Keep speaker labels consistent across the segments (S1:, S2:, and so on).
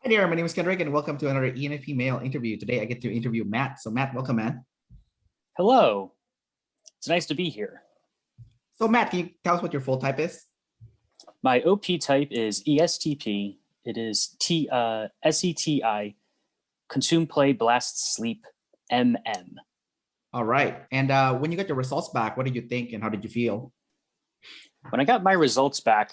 S1: Hi there, my name is Kendrick, and welcome to another ENFP male interview. Today, I get to interview Matt. So, Matt, welcome, man.
S2: Hello. It's nice to be here.
S1: So, Matt, can you tell us what your full type is?
S2: My OP type is ESTP. It is SETI, consume, play, blast, sleep, MM.
S1: All right. And when you got your results back, what did you think and how did you feel?
S2: When I got my results back,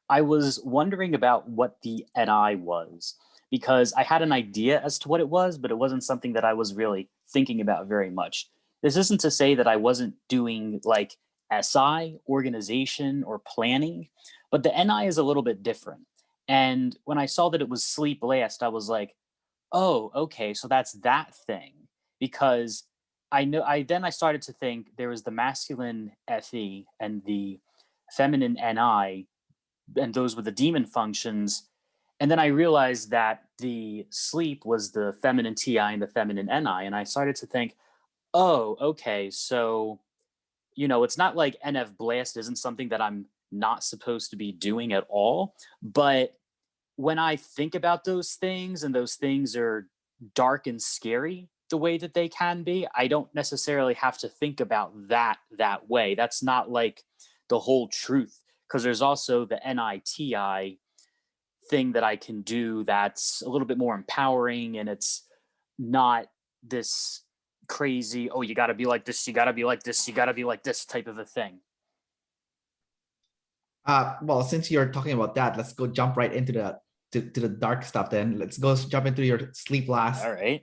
S2: I was wondering about what the NI was because I had an idea as to what it was, but it wasn't something that I was really thinking about very much. This isn't to say that I wasn't doing like SI, organization, or planning, but the NI is a little bit different. And when I saw that it was sleep last, I was like, oh, okay, so that's that thing. Because I started to think there was the masculine FE and the feminine NI, and those were the demon functions. And then I realized that the sleep was the feminine TI and the feminine NI. And I started to think, oh, okay, so, it's not like NF Blast isn't something that I'm not supposed to be doing at all. But when I think about those things and those things are dark and scary the way that they can be, I don't necessarily have to think about that way. That's not like the whole truth because there's also the NITI thing that I can do that's a little bit more empowering, and it's not this crazy, oh, you got to be like this, you got to be like this, you got to be like this type of a thing.
S1: Well, since you're talking about that, let's go jump right into the dark stuff then. Let's go jump into your sleep last.
S2: All right.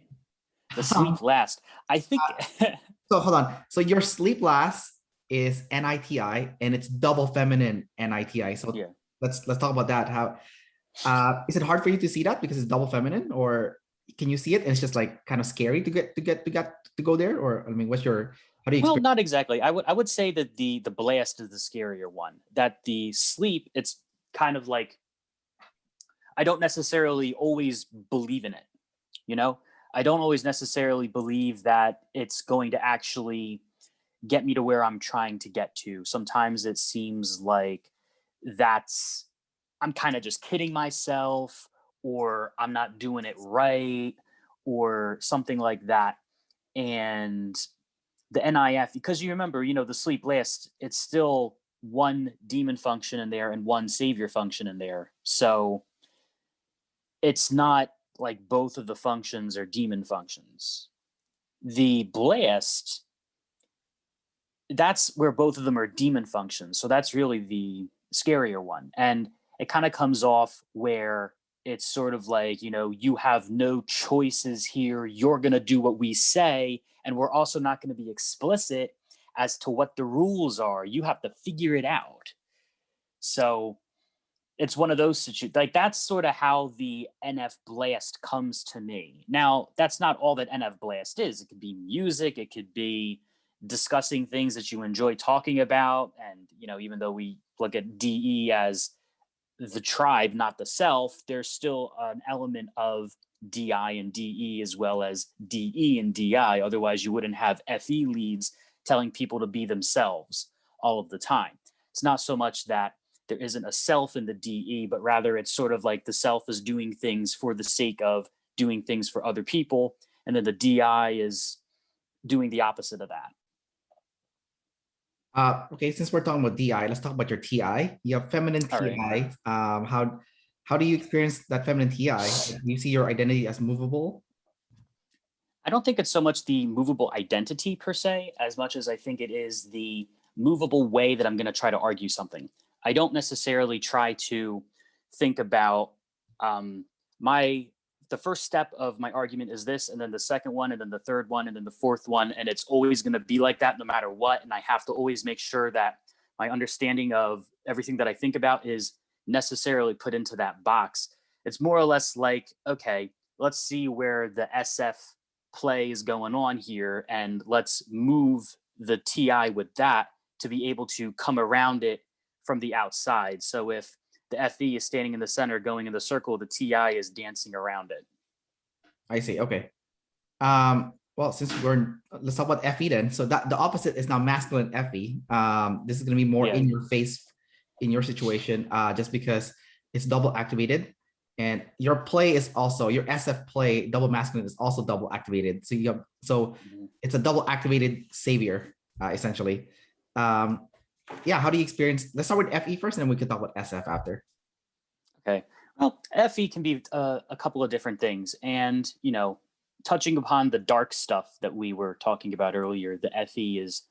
S2: The sleep last. I think.
S1: So hold on. So your sleep last is NITI and it's double feminine NITI. So
S2: yeah.
S1: let's talk about that. How is it hard for you to see that because it's double feminine, or can you see it and it's just like kind of scary to go there? Or I mean, how do you
S2: Well, not exactly. I would say that the blast is the scarier one. That the sleep, it's kind of like I don't necessarily always believe in it. I don't always necessarily believe that it's going to actually get me to where I'm trying to get to. Sometimes it seems like I'm kind of just kidding myself, or I'm not doing it right, or something like that. And the NIF, because you remember, the sleep last, it's still one demon function in there and one savior function in there. So it's not like both of the functions are demon functions. The blast, that's where both of them are demon functions. So that's really the scarier one. And it kind of comes off where it's sort of like, you have no choices here. You're going to do what we say. And we're also not going to be explicit as to what the rules are. You have to figure it out. So it's one of those situations. Like that's sort of how the NF Blast comes to me. Now, that's not all that NF Blast is. It could be music. It could be discussing things that you enjoy talking about. And, even though we look at DE as the tribe, not the self, there's still an element of DI and DE as well as DE and DI. Otherwise, you wouldn't have FE leads telling people to be themselves all of the time. It's not so much that there isn't a self in the DE, but rather it's sort of like the self is doing things for the sake of doing things for other people. And then the DI is doing the opposite of that.
S1: Okay, since we're talking about DI, let's talk about your TI. You have feminine TI.
S2: Right.
S1: How do you experience that feminine TI? Do you see your identity as movable?
S2: I don't think it's so much the movable identity per se, as much as I think it is the movable way that I'm going to try to argue something. I don't necessarily try to think about the first step of my argument is this, and then the second one, and then the third one, and then the fourth one, and it's always going to be like that no matter what. And I have to always make sure that my understanding of everything that I think about is necessarily put into that box. It's more or less like, okay, let's see where the SF play is going on here, and let's move the TI with that to be able to come around it from the outside. So if the FE is standing in the center going in the circle, the TI is dancing around it.
S1: I see. Okay. Well, let's talk about FE then. So that the opposite is now masculine FE. This is going to be more in your face in your situation, just because it's double activated. And your play is also your SF play, double masculine is also double activated. So it's a double activated savior, essentially. Yeah, how do you experience? Let's start with FE first, and then we can talk about SF after.
S2: Okay. Well, FE can be a couple of different things. And, touching upon the dark stuff that we were talking about earlier, the FE is,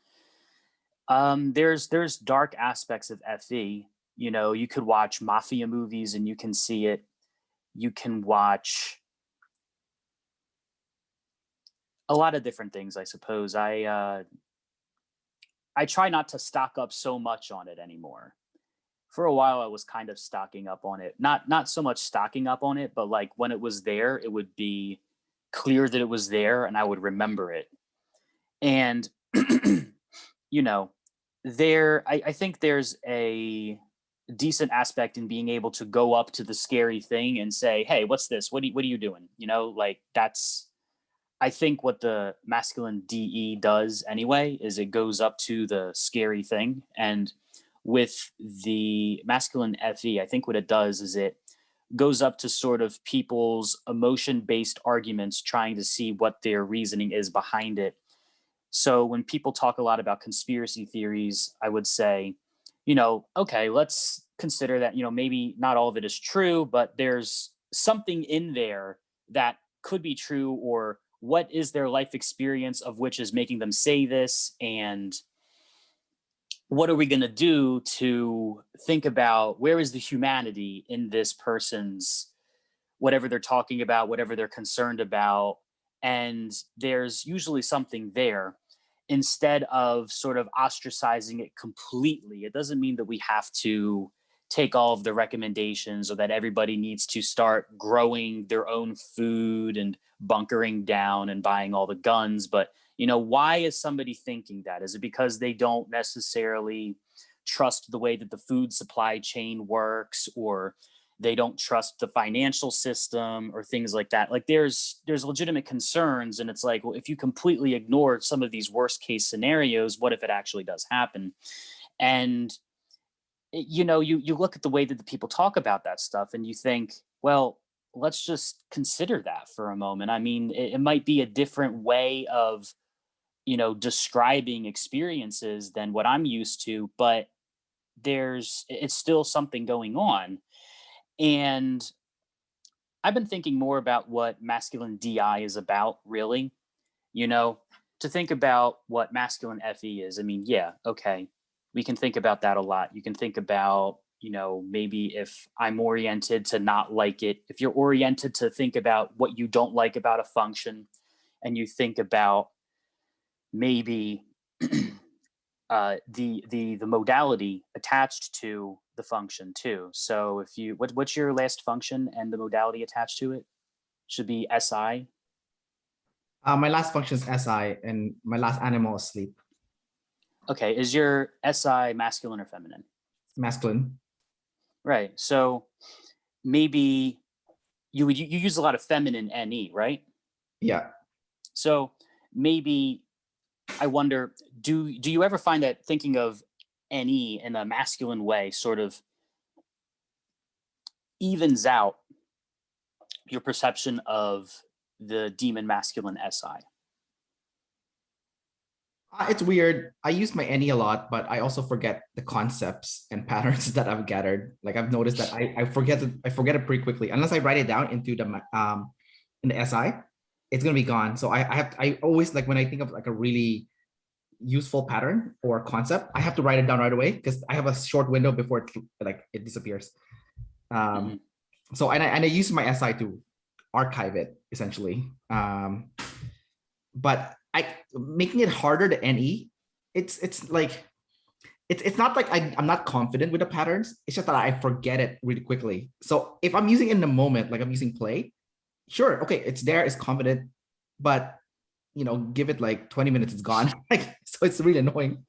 S2: there's dark aspects of FE. You could watch mafia movies and you can see it. You can watch a lot of different things, I suppose. I try not to stock up so much on it anymore. For a while I was kind of stocking up on it. Not so much stocking up on it, but like when it was there, it would be clear that it was there and I would remember it. And I think there's a decent aspect in being able to go up to the scary thing and say, "Hey, what's this? What are you doing?" Like that's I think what the masculine DE does anyway is it goes up to the scary thing. And with the masculine FE, I think what it does is it goes up to sort of people's emotion-based arguments, trying to see what their reasoning is behind it. So when people talk a lot about conspiracy theories, I would say, okay, let's consider that, maybe not all of it is true, but there's something in there that could be true, or what is their life experience of which is making them say this, and what are we going to do to think about where is the humanity in this person's whatever they're talking about, whatever they're concerned about. And there's usually something there, instead of sort of ostracizing it completely. It doesn't mean that we have to take all of the recommendations or that everybody needs to start growing their own food and bunkering down and buying all the guns. But, why is somebody thinking that? Is it because they don't necessarily trust the way that the food supply chain works, or they don't trust the financial system, or things like that? Like there's legitimate concerns, and it's like, well, if you completely ignore some of these worst case scenarios, what if it actually does happen? And you look at the way that the people talk about that stuff and you think, well, let's just consider that for a moment. I mean, it might be a different way of describing experiences than what I'm used to, but it's still something going on. And I've been thinking more about what masculine DI is about, really. To think about what masculine FE is. I mean, yeah, okay, we can think about that a lot. You can think about, maybe if I'm oriented to not like it, if you're oriented to think about what you don't like about a function, and you think about maybe the modality attached to the function too. So if you what's your last function and the modality attached to it? Should be SI.
S1: My last function is SI, and my last animal is sleep.
S2: Okay, is your SI masculine or feminine?
S1: Masculine.
S2: Right. So maybe you use a lot of feminine NE, right?
S1: Yeah.
S2: So maybe I wonder, do you ever find that thinking of NE in a masculine way sort of evens out your perception of the demon masculine SI?
S1: It's weird. I use my NE a lot, but I also forget the concepts and patterns that I've gathered. Like I've noticed that I forget it pretty quickly. Unless I write it down into the in the SI, it's gonna be gone. So I always, like when I think of like a really useful pattern or concept, I have to write it down right away because I have a short window before it disappears. So and I use my SI to archive it essentially. But making it harder to NE, it's like it's not like I'm not confident with the patterns. It's just that I forget it really quickly. So if I'm using it in the moment, like I'm using play, sure, okay, it's there, it's confident, but give it like 20 minutes, it's gone. Like, so it's really annoying.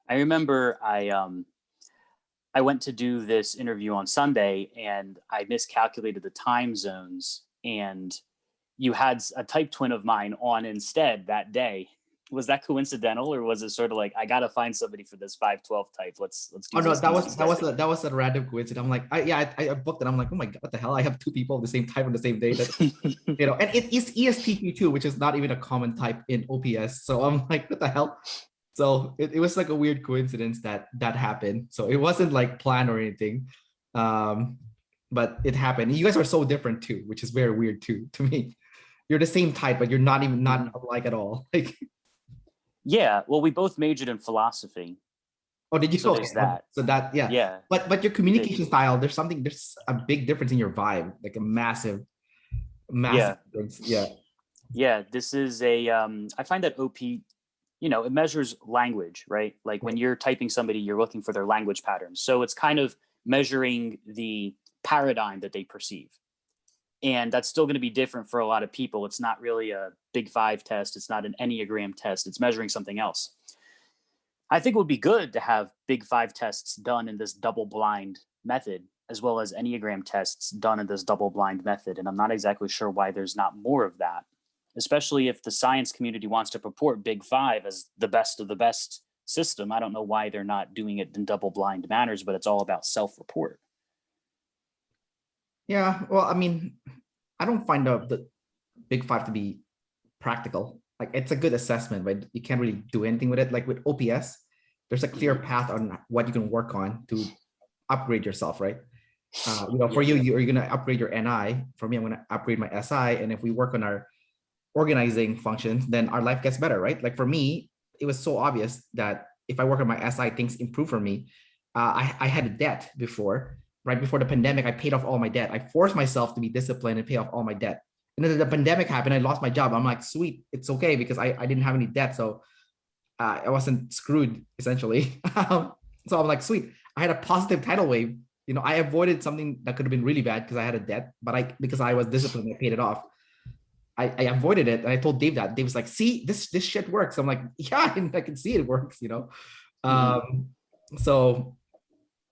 S2: I remember I went to do this interview on Sunday and I miscalculated the time zones, and you had a type twin of mine on instead that day. Was that coincidental, or was it sort of like, I gotta find somebody for this 512 type? Let's
S1: Oh
S2: use
S1: no,
S2: this instead.
S1: that was a random coincidence. I'm like, I booked it. I'm like, oh my god, what the hell? I have two people of the same type on the same day. That and it is ESTP too, which is not even a common type in OPS. So I'm like, what the hell? So it was like a weird coincidence that happened. So it wasn't like planned or anything. But it happened. You guys are so different too, which is very weird too to me. You're the same type, but you're not even not alike at all. Like,
S2: Yeah, well, we both majored in philosophy,
S1: oh, did you?
S2: so
S1: Okay.
S2: there's that.
S1: So that, yeah.
S2: Yeah,
S1: But your
S2: we did.
S1: communication style, there's a big difference in your vibe, like a massive
S2: Yeah,
S1: difference. Yeah.
S2: yeah. This is a. I find that OP, it measures language, right? Like when you're typing somebody, you're looking for their language patterns. So it's kind of measuring the paradigm that they perceive. And that's still going to be different for a lot of people. It's not really a Big Five test. It's not an Enneagram test. It's measuring something else. I think it would be good to have Big Five tests done in this double blind method, as well as Enneagram tests done in this double blind method. And I'm not exactly sure why there's not more of that, especially if the science community wants to purport Big Five as the best of the best system. I don't know why they're not doing it in double blind manners, but it's all about self-report.
S1: Yeah. Well, I mean, I don't find the Big Five to be practical. Like it's a good assessment, but you can't really do anything with it. Like with OPS, there's a clear path on what you can work on to upgrade yourself, right? For you're gonna upgrade your NI. For me, I'm gonna upgrade my SI. And if we work on our organizing functions, then our life gets better, right? Like for me, it was so obvious that if I work on my SI, things improve for me. I had a debt before, right before the pandemic. I paid off all my debt. I forced myself to be disciplined and pay off all my debt. And then the pandemic happened. I lost my job. I'm like, sweet, it's okay because I didn't have any debt, so I wasn't screwed essentially. So I'm like, sweet, I had a positive tidal wave. I avoided something that could have been really bad because I had a debt, but because I was disciplined, I paid it off. I avoided it, and I told Dave that. Dave was like, "See, this shit works." I'm like, "Yeah, I can see it works." So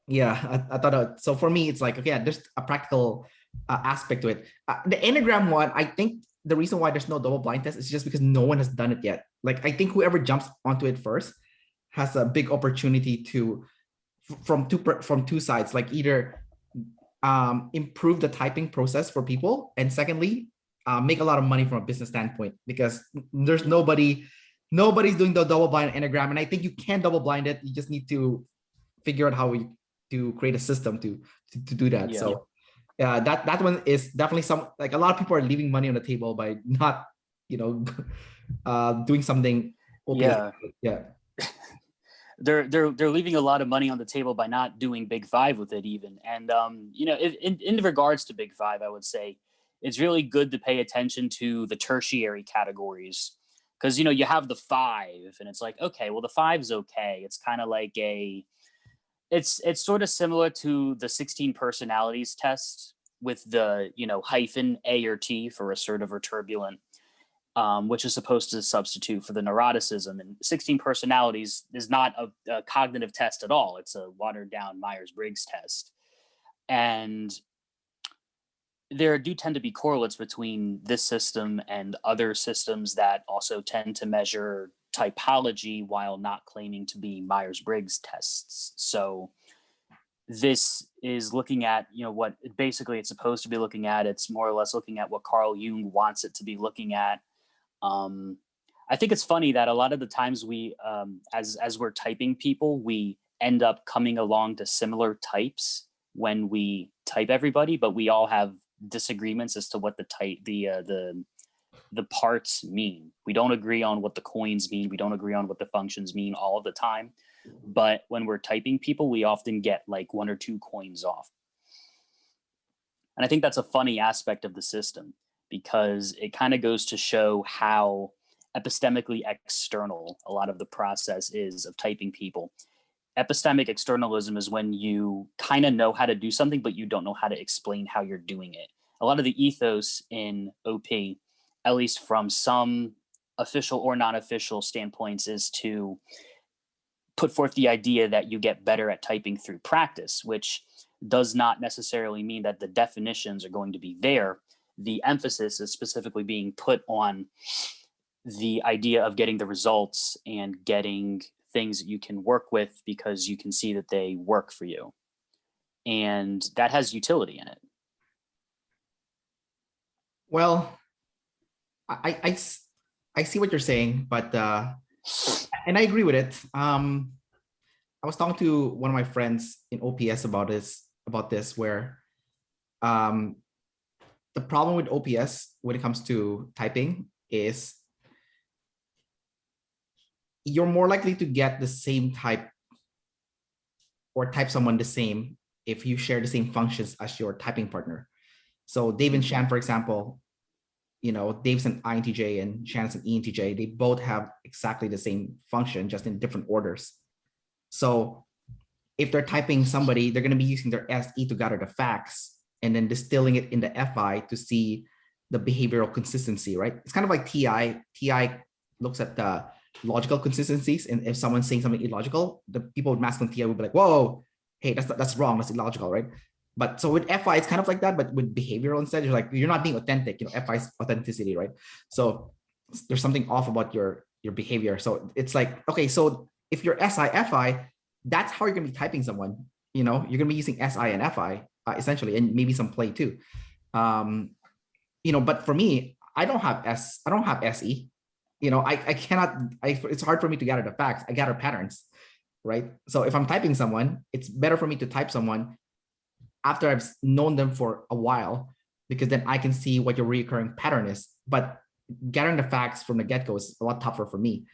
S1: yeah, I thought so. For me, it's like, okay, there's a practical aspect to it. The Enneagram one, I think the reason why there's no double blind test is just because no one has done it yet. Like, I think whoever jumps onto it first has a big opportunity to from two sides, like either improve the typing process for people, and secondly, make a lot of money from a business standpoint, because there's nobody's doing the double blind Enneagram, and I think you can double blind it. You just need to figure out how to create a system to do that. Yeah. So that one is definitely like a lot of people are leaving money on the table by not doing something OPS. Yeah.
S2: They're leaving a lot of money on the table by not doing Big Five with it even. And in regards to Big Five, I would say it's really good to pay attention to the tertiary categories, because you have the five and it's like, okay, well, the five's okay. It's kind of like it's sort of similar to the 16 personalities test with the hyphen A or T for assertive or turbulent, which is supposed to substitute for the neuroticism. And 16 personalities is not a cognitive test at all. It's a watered down Myers-Briggs test. And there do tend to be correlates between this system and other systems that also tend to measure typology while not claiming to be Myers-Briggs tests. So this is looking at, what basically it's supposed to be looking at. It's more or less looking at what Carl Jung wants it to be looking at. I think it's funny that a lot of the times we, as we're typing people, we end up coming along to similar types when we type everybody, but we all have disagreements as to what the parts mean. We don't agree on what the coins mean. We don't agree on what the functions mean all of the time. But when we're typing people, we often get like one or two coins off. And I think that's a funny aspect of the system, because it kind of goes to show how epistemically external a lot of the process is of typing people. Epistemic externalism is when you kind of know how to do something, but you don't know how to explain how you're doing it. A lot of the ethos in OP, at least from some official or non-official standpoints, is to put forth the idea that you get better at typing through practice, which does not necessarily mean that the definitions are going to be there. The emphasis is specifically being put on the idea of getting the results and getting things that you can work with because you can see that they work for you. And that has utility in it.
S1: Well, I, I, s- I see what you're saying, but and I agree with it. I was talking to one of my friends in OPS about this, where um, the problem with OPS when it comes to typing is you're more likely to get the same type or type someone the same if you share the same functions as your typing partner. So Dave and Shan, for example, Dave's an INTJ and Shan's an ENTJ. They both have exactly the same function, just in different orders. So if they're typing somebody, they're going to be using their SE to gather the facts and then distilling it in the FI to see the behavioral consistency, right? It's kind of like TI. TI looks at the logical consistencies, and if someone's saying something illogical, the people with masculine TI would be like, "Whoa, hey, that's wrong. That's illogical," right? But so with FI, it's kind of like that, but with behavioral instead, you're not being authentic. FI's authenticity, right? So there's something off about your behavior. So it's like, okay, so if you're SI FI, that's how you're gonna be typing someone. You're gonna be using SI and FI essentially, and maybe some play too. But for me, I don't have SE. I cannot. It's hard for me to gather the facts. I gather patterns, right? So if I'm typing someone, it's better for me to type someone after I've known them for a while, because then I can see what your recurring pattern is. But gathering the facts from the get-go is a lot tougher for me,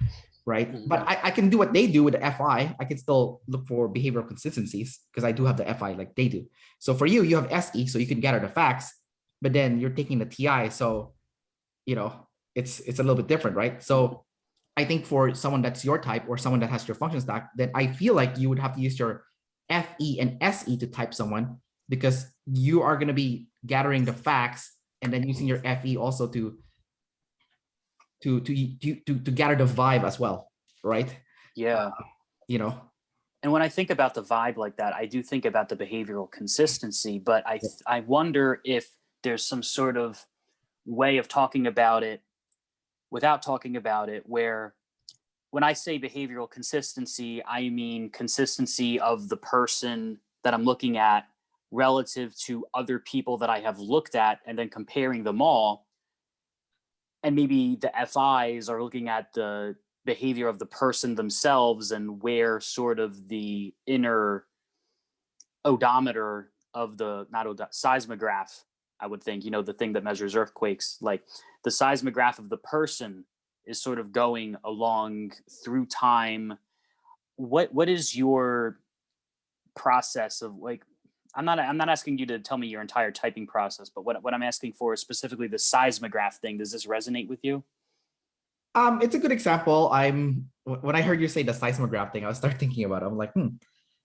S1: right? Mm-hmm. But I can do what they do with the FI. I can still look for behavioral consistencies because I do have the FI like they do. So for you, you have SE, so you can gather the facts, but then you're taking the TI, so it's a little bit different, right? So I think for someone that's your type or someone that has your function stack, then I feel like you would have to use your FE and SE to type someone, because you are going to be gathering the facts and then using your FE also to gather the vibe as well, right?
S2: Yeah. And when I think about the vibe like that, I do think about the behavioral consistency, but I wonder if there's some sort of way of talking about it without talking about it, where when I say behavioral consistency, I mean consistency of the person that I'm looking at relative to other people that I have looked at, and then comparing them all. And maybe the FIs are looking at the behavior of the person themselves and where sort of the inner odometer of the seismograph, I would think, the thing that measures earthquakes, like the seismograph of the person is sort of going along through time. What is your process of, like, I'm not asking you to tell me your entire typing process, but what I'm asking for is specifically the seismograph thing. Does this resonate with you?
S1: It's a good example. When I heard you say the seismograph thing, I was start thinking about it. I'm like,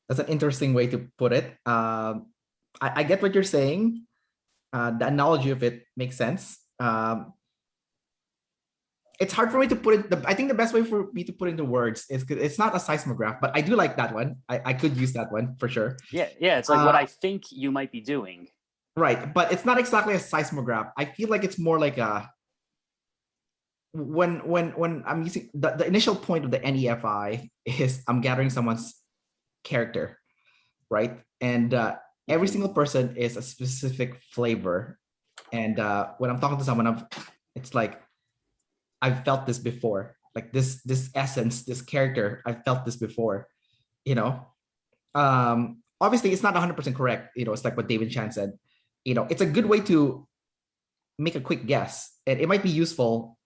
S1: that's an interesting way to put it. I get what you're saying. The analogy of it makes sense. It's hard for me to put it. I think the best way for me to put it into words is, it's not a seismograph, but I do like that one. I could use that one for sure.
S2: Yeah. It's like what I think you might be doing.
S1: Right, but it's not exactly a seismograph. I feel like it's more like a, when I'm using the initial point of the NEFI is I'm gathering someone's character, right? And every single person is a specific flavor. And when I'm talking to someone, it's like, I've felt this before. Like this essence, this character, I've felt this before. Obviously it's not 100% correct. It's like what David Chan said. It's a good way to make a quick guess, and it might be useful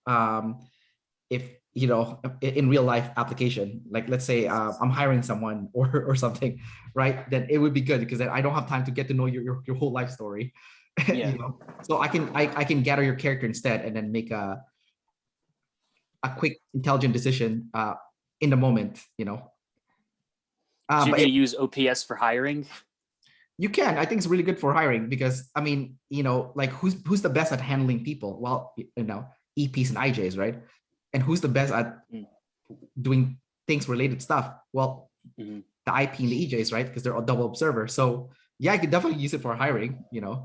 S1: if in real life application, like let's say I'm hiring someone or something, right? Then it would be good, because then I don't have time to get to know your whole life story.
S2: Yeah.
S1: So I can gather your character instead, and then make a quick intelligent decision in the moment.
S2: So you're going to use OPS for hiring?
S1: You can. I think it's really good for hiring, because I mean, like who's the best at handling people? Well, EPs and IJs, right? And who's the best at doing things related stuff? Well, the IP and the EJs, right? Because they're a double observer. So yeah, I could definitely use it for hiring. You don't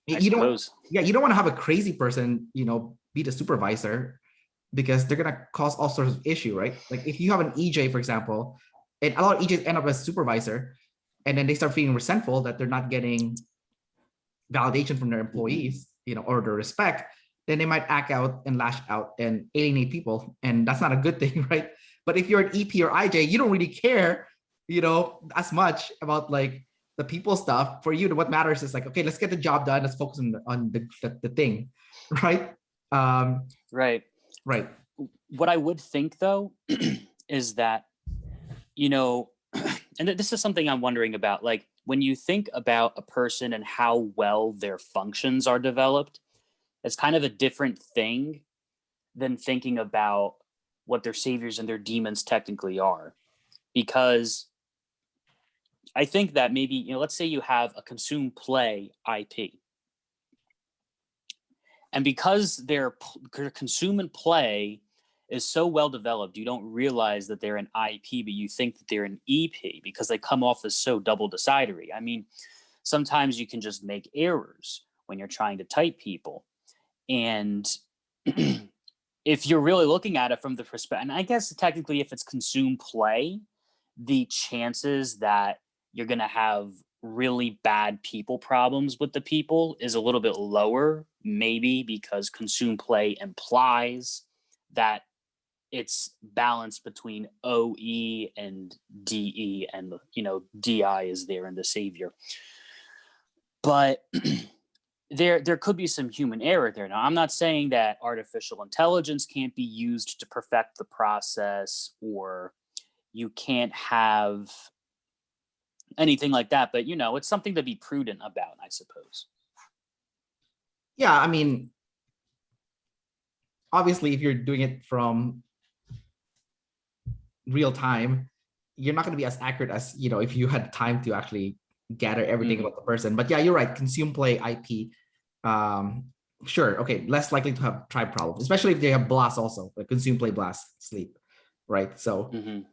S1: want to have a crazy person, be the supervisor. because they're gonna cause all sorts of issue, right? Like if you have an EJ, for example, and a lot of EJs end up as supervisor, and then they start feeling resentful that they're not getting validation from their employees, or their respect, then they might act out and lash out and alienate people, and that's not a good thing, right? But if you're an EP or IJ, you don't really care, as much about like the people stuff. For you, what matters is like, okay, let's get the job done. Let's focus on the thing, right?
S2: Right.
S1: Right.
S2: What I would think though is that, and this is something I'm wondering about, like when you think about a person and how well their functions are developed, it's kind of a different thing than thinking about what their saviors and their demons technically are. Because I think that maybe, let's say you have a consume play IP. And because their consume and play is so well developed, you don't realize that they're an IP, but you think that they're an EP because they come off as so double decidery. I mean, sometimes you can just make errors when you're trying to type people. And if you're really looking at it from the perspective, and I guess technically if it's consume play, the chances that you're going to have really bad people problems with the people is a little bit lower, maybe because consume play implies that it's balanced between OE and DE, and DI is there in the savior. But there could be some human error there. Now, I'm not saying that artificial intelligence can't be used to perfect the process, or you can't have anything like that, but it's something to be prudent about, I suppose.
S1: Yeah, I mean, obviously, if you're doing it from real time, you're not going to be as accurate as if you had time to actually gather everything about the person. But yeah, you're right. Consume play IP, sure, okay, less likely to have tribe problems, especially if they have blast also, like consume play blast sleep, right? So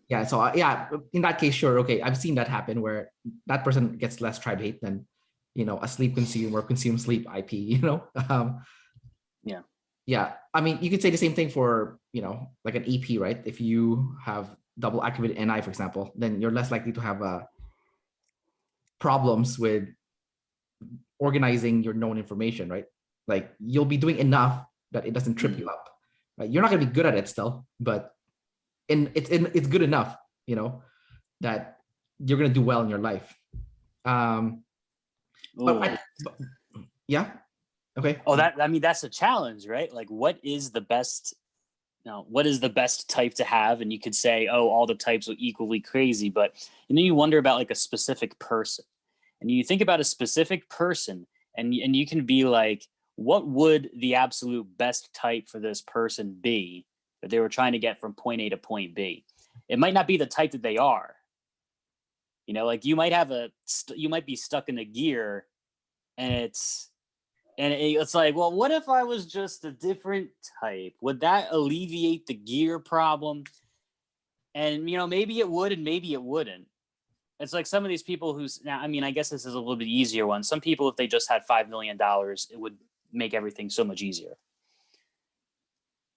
S1: yeah, so yeah, in that case, sure, okay, I've seen that happen where that person gets less tribe hate than a sleep consume or consume sleep IP. Yeah, I mean, you could say the same thing for like an EP, right? If you have double activated NI, for example, then you're less likely to have problems with organizing your known information, right? Like you'll be doing enough that it doesn't trip you up, right? You're not going to be good at it still, but it's good enough, that you're going to do well in your life. Yeah. Okay.
S2: Oh, that's a challenge, right? Like, what is the best type to have? And you could say, oh, all the types are equally crazy, but you wonder about like a specific person, and you think about a specific person, and you can be like, what would the absolute best type for this person be that they were trying to get from point A to point B? It might not be the type that they are. Like you might have you might be stuck in a gear, and it's like, well, what if I was just a different type? Would that alleviate the gear problem? And, maybe it would, and maybe it wouldn't. It's like some of these people now, I mean, I guess this is a little bit easier one. Some people, if they just had $5 million, it would make everything so much easier.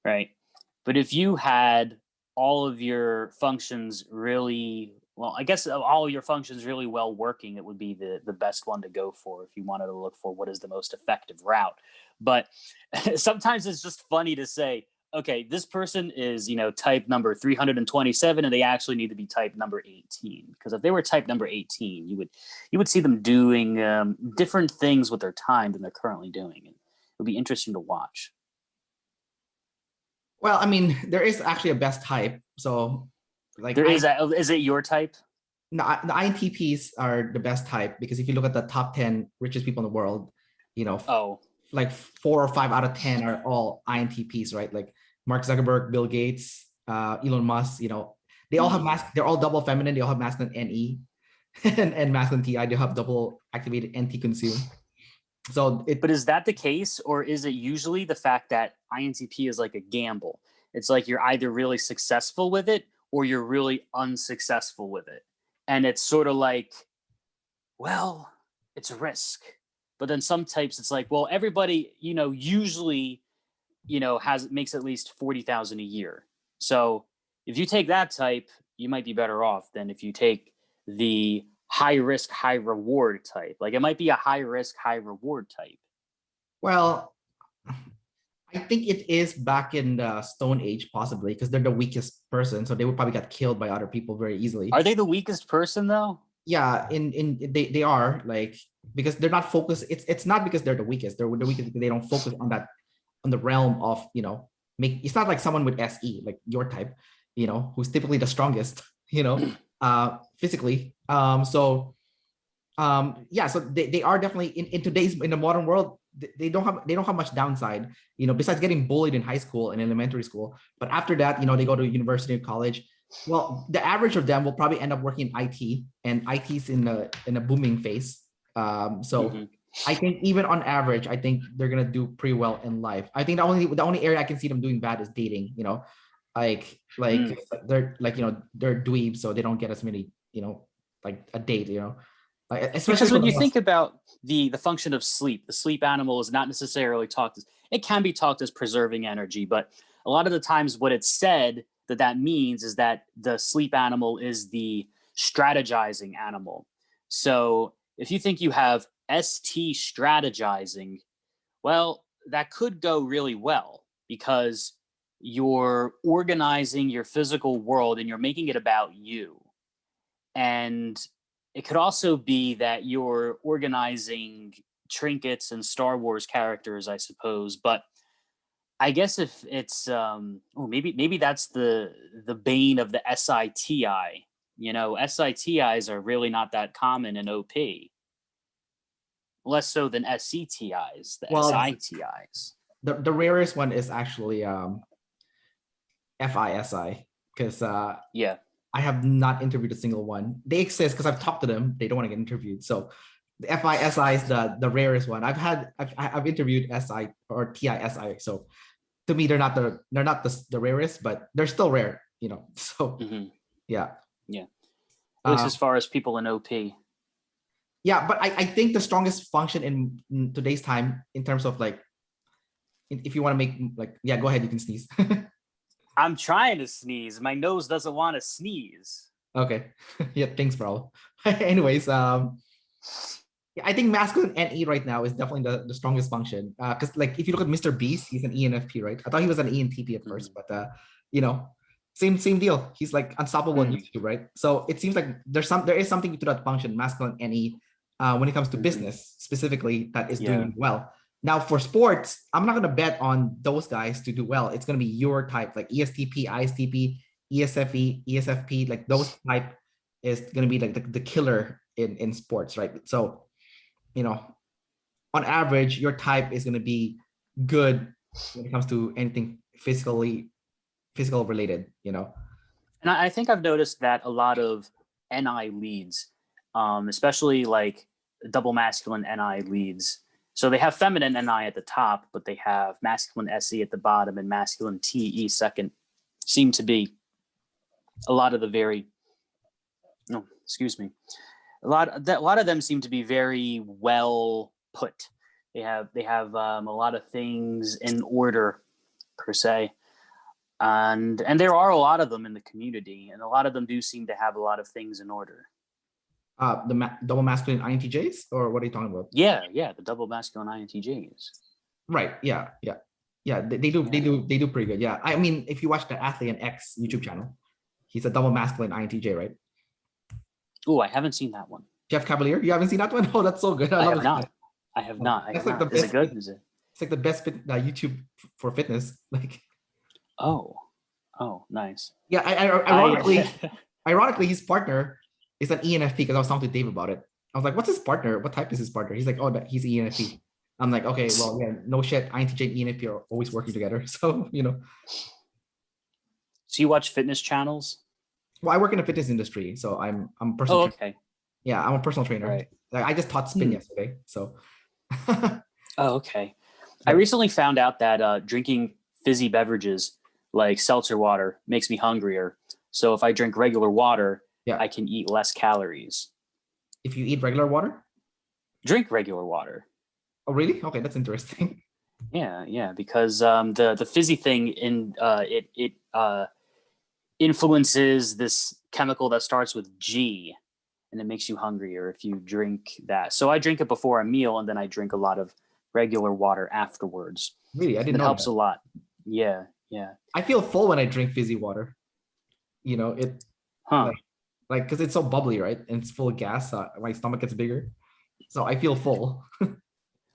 S2: Right. But if you had all of your functions really, well, I guess all of your functions really well working, it would be the best one to go for if you wanted to look for what is the most effective route. But sometimes it's just funny to say, okay, this person is, type number 327, and they actually need to be type number 18. Because if they were type number 18, you would see them doing different things with their time than they're currently doing. And it would be interesting to watch.
S1: Well, I mean, there is actually a best type. So like
S2: is it your type?
S1: No, the INTPs are the best type, because if you look at the top 10 richest people in the world, like 4 or 5 out of 10 are all INTPs, right? Like Mark Zuckerberg, Bill Gates, Elon Musk, they all have they're all double feminine, they all have masculine NE and masculine TI, they have double activated NT consume.
S2: But is that the case, or is it usually the fact that INTP is like a gamble? It's like you're either really successful with it or you're really unsuccessful with it. And it's sort of like, well, it's a risk. But then some types, it's like, well, everybody, usually makes at least 40,000 a year. So if you take that type, you might be better off than if you take the high risk, high reward type. Like it might be a high risk, high reward type.
S1: Well, I think it is back in the Stone Age, possibly, because they're the weakest person, so they would probably get killed by other people very easily.
S2: Are they the weakest person though?
S1: Yeah, they are, like, because they're not focused. It's not because they're the weakest. They're the weakest because they don't focus on the realm of, it's not like someone with SE, like your type, who's typically the strongest, physically. So they are definitely in the modern world. They don't have much downside, besides getting bullied in high school and elementary school. But after that, they go to university or college. Well, the average of them will probably end up working in IT, and IT's in a booming phase. I think even on average, I think they're gonna do pretty well in life. I think the only area I can see them doing bad is dating. They're they're dweebs, so they don't get as many, like a date. Especially
S2: because when you think about the function of sleep, the sleep animal is not necessarily talked as, it can be talked as preserving energy, but a lot of the times what it's said that means is that the sleep animal is the strategizing animal. So if you think you have ST strategizing, well, that could go really well because you're organizing your physical world and you're making it about you. And it could also be that you're organizing trinkets and Star Wars characters, I suppose. But I guess if it's maybe that's the bane of the SITI. SITIs are really not that common in OP. Less so than SCTIs, the SITIs.
S1: The rarest one is actually FISI, because I have not interviewed a single one. They exist because I've talked to them. They don't want to get interviewed. So the FISI is the rarest one. I've interviewed SI or TISI. So to me, they're not the rarest, but they're still rare. So yeah.
S2: At least as far as people in OP.
S1: Yeah, but I think the strongest function in today's time, in terms of like, if you want to make go ahead, you can sneeze.
S2: I'm trying to sneeze. My nose doesn't want to sneeze.
S1: Okay. Yeah, thanks, bro. Anyways, I think masculine NE right now is definitely the strongest function. Because if you look at Mr. Beast, he's an ENFP, right? I thought he was an ENTP at first, but same deal. He's like unstoppable on YouTube, right? So it seems like there is something to that function, masculine NE, when it comes to business specifically, that is doing well. Now for sports, I'm not going to bet on those guys to do well. It's going to be your type, like ESTP, ISTP, ESFE, ESFP, like those type is going to be like the killer in sports, right? So, on average, your type is going to be good when it comes to anything physical related,
S2: And I think I've noticed that a lot of NI leads, especially like double masculine NI leads. So they have feminine NI at the top, but they have masculine SE at the bottom and masculine TE second. Seem to be a lot of the a lot of them seem to be very well put. They have a lot of things in order, per se, and there are a lot of them in the community, and a lot of them do seem to have a lot of things in order.
S1: Double masculine INTJs, or what are you talking about?
S2: Yeah, the double masculine INTJs.
S1: Right. Yeah. They do pretty good. Yeah. I mean, if you watch the Athlete and X YouTube channel, he's a double masculine INTJ, right?
S2: Oh, I haven't seen that one.
S1: Jeff Cavalier, you haven't seen that one? Oh, that's so good. I have
S2: not. Is it good? Is it?
S1: It's like the best YouTube for fitness. Like.
S2: Oh, nice.
S1: Yeah. Ironically, his partner is an ENFP, because I was talking to Dave about it. I was like, "What's his partner? What type is his partner?" He's like, "Oh, he's ENFP." I'm like, "Okay, well, yeah, no shit. INTJ and ENFP are always working together." So
S2: So you watch fitness channels?
S1: Well, I work in the fitness industry, so I'm a personal.
S2: Oh, okay.
S1: Yeah, I'm a personal trainer.
S2: Right.
S1: Like, I just taught spin yesterday, so.
S2: Oh, okay. I recently found out that drinking fizzy beverages like seltzer water makes me hungrier. So if I drink regular water, I can eat less calories.
S1: If you eat regular water?
S2: Drink regular water.
S1: Oh, really? Okay, that's interesting.
S2: Yeah, because the fizzy thing it influences this chemical that starts with G, and it makes you hungrier if you drink that. So I drink it before a meal, and then I drink a lot of regular water afterwards.
S1: Really, I
S2: And
S1: didn't
S2: it
S1: know
S2: helps
S1: that.
S2: a lot. Yeah.
S1: I feel full when I drink fizzy water. It
S2: Huh.
S1: like because it's so bubbly, right? And it's full of gas. My stomach gets bigger, so I feel full.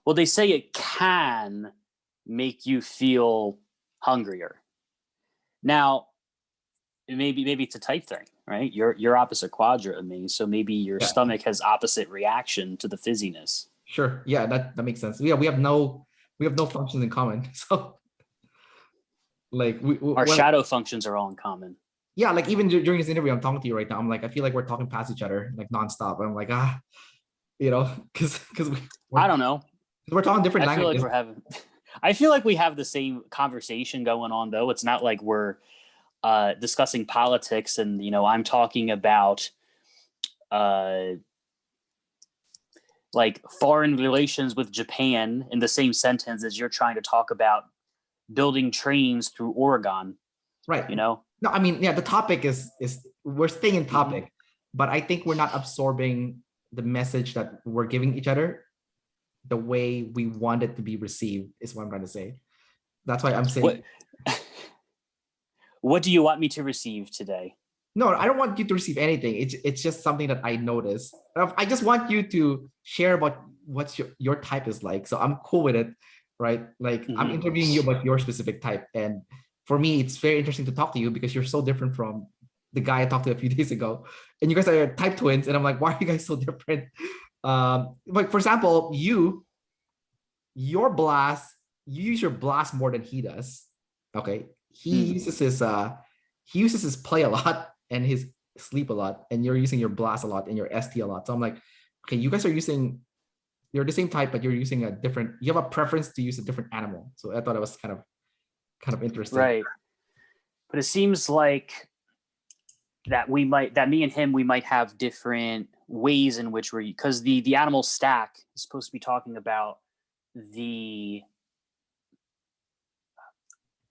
S2: Well, they say it can make you feel hungrier. Now, maybe it's a type thing, right? You're opposite quadrant of me, so maybe your
S1: Yeah,
S2: stomach has opposite reaction to the fizziness.
S1: sure. Yeah, that makes sense. Yeah, we have no functions in common. So like
S2: Our
S1: well,
S2: shadow functions are all in common.
S1: yeah, like even during this interview, I'm talking to you right now. I'm like, I feel like we're talking past each other like nonstop. I'm like, because
S2: I don't know.
S1: we're talking different
S2: I feel like
S1: languages.
S2: we're having I feel like we have the same conversation going on though. It's not like we're discussing politics and I'm talking about uh, like foreign relations with Japan in the same sentence as you're trying to talk about building trains through Oregon,
S1: Right.
S2: you know?
S1: No, I mean, yeah, the topic is we're staying in
S2: Mm-hmm.
S1: topic, but I think we're not absorbing the message that we're giving each other the way we want it to be received, is what I'm trying to say. That's why I'm
S2: What
S1: saying,
S2: what do you want me to receive today?
S1: no, I don't want you to receive anything. It's just something that I noticed. I just want you to share about what's your type is like. So I'm cool with it, right? Like I'm
S2: Mm-hmm.
S1: interviewing you about your specific type. And for me, it's very interesting to talk to you because you're so different from the guy I talked to a few days ago. And you guys are type twins. And I'm like, why are you guys so different? Like for example, your blast, you use your blast more than he does. Okay.
S2: Hmm.
S1: He uses his play a lot and his sleep a lot, and you're using your blast a lot and your ST a lot. So I'm like, okay, you guys are using, you're the same type, but you're using a different, you have a preference to use a different animal. So I thought it was kind of interesting.
S2: Right. But it seems like that me and him we might have different ways in which we're because the animal stack is supposed to be talking about the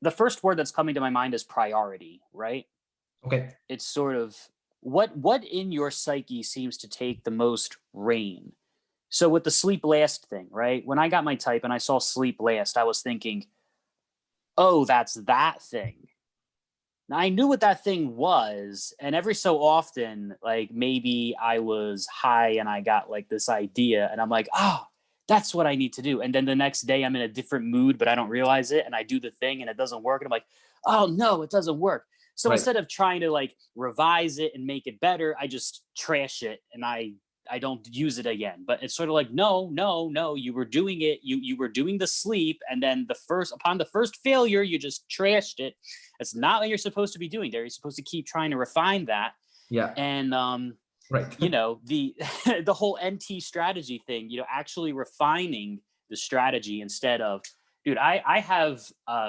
S2: the first word that's coming to my mind is priority, right?
S1: Okay.
S2: It's sort of what in your psyche seems to take the most reign. So with the sleep last thing, right? When I got my type and I saw sleep last, I was thinking, oh, that's that thing. Now I knew what that thing was, and every so often, like maybe I was high and I got like this idea, and I'm like, oh, that's what I need to do. And then the next day I'm in a different mood, but I don't realize it, and I do the thing and it doesn't work. And I'm like, oh no, it doesn't work. So
S1: Right.
S2: instead of trying to like revise it and make it better, I just trash it and I don't use it again. But it's sort of like, no, you were doing it, you were doing the sleep, and then upon the first failure, you just trashed it. That's not what you're supposed to be doing there. You're supposed to keep trying to refine that.
S1: Yeah.
S2: And
S1: Right.
S2: the the whole NT strategy thing, actually refining the strategy instead of dude, I have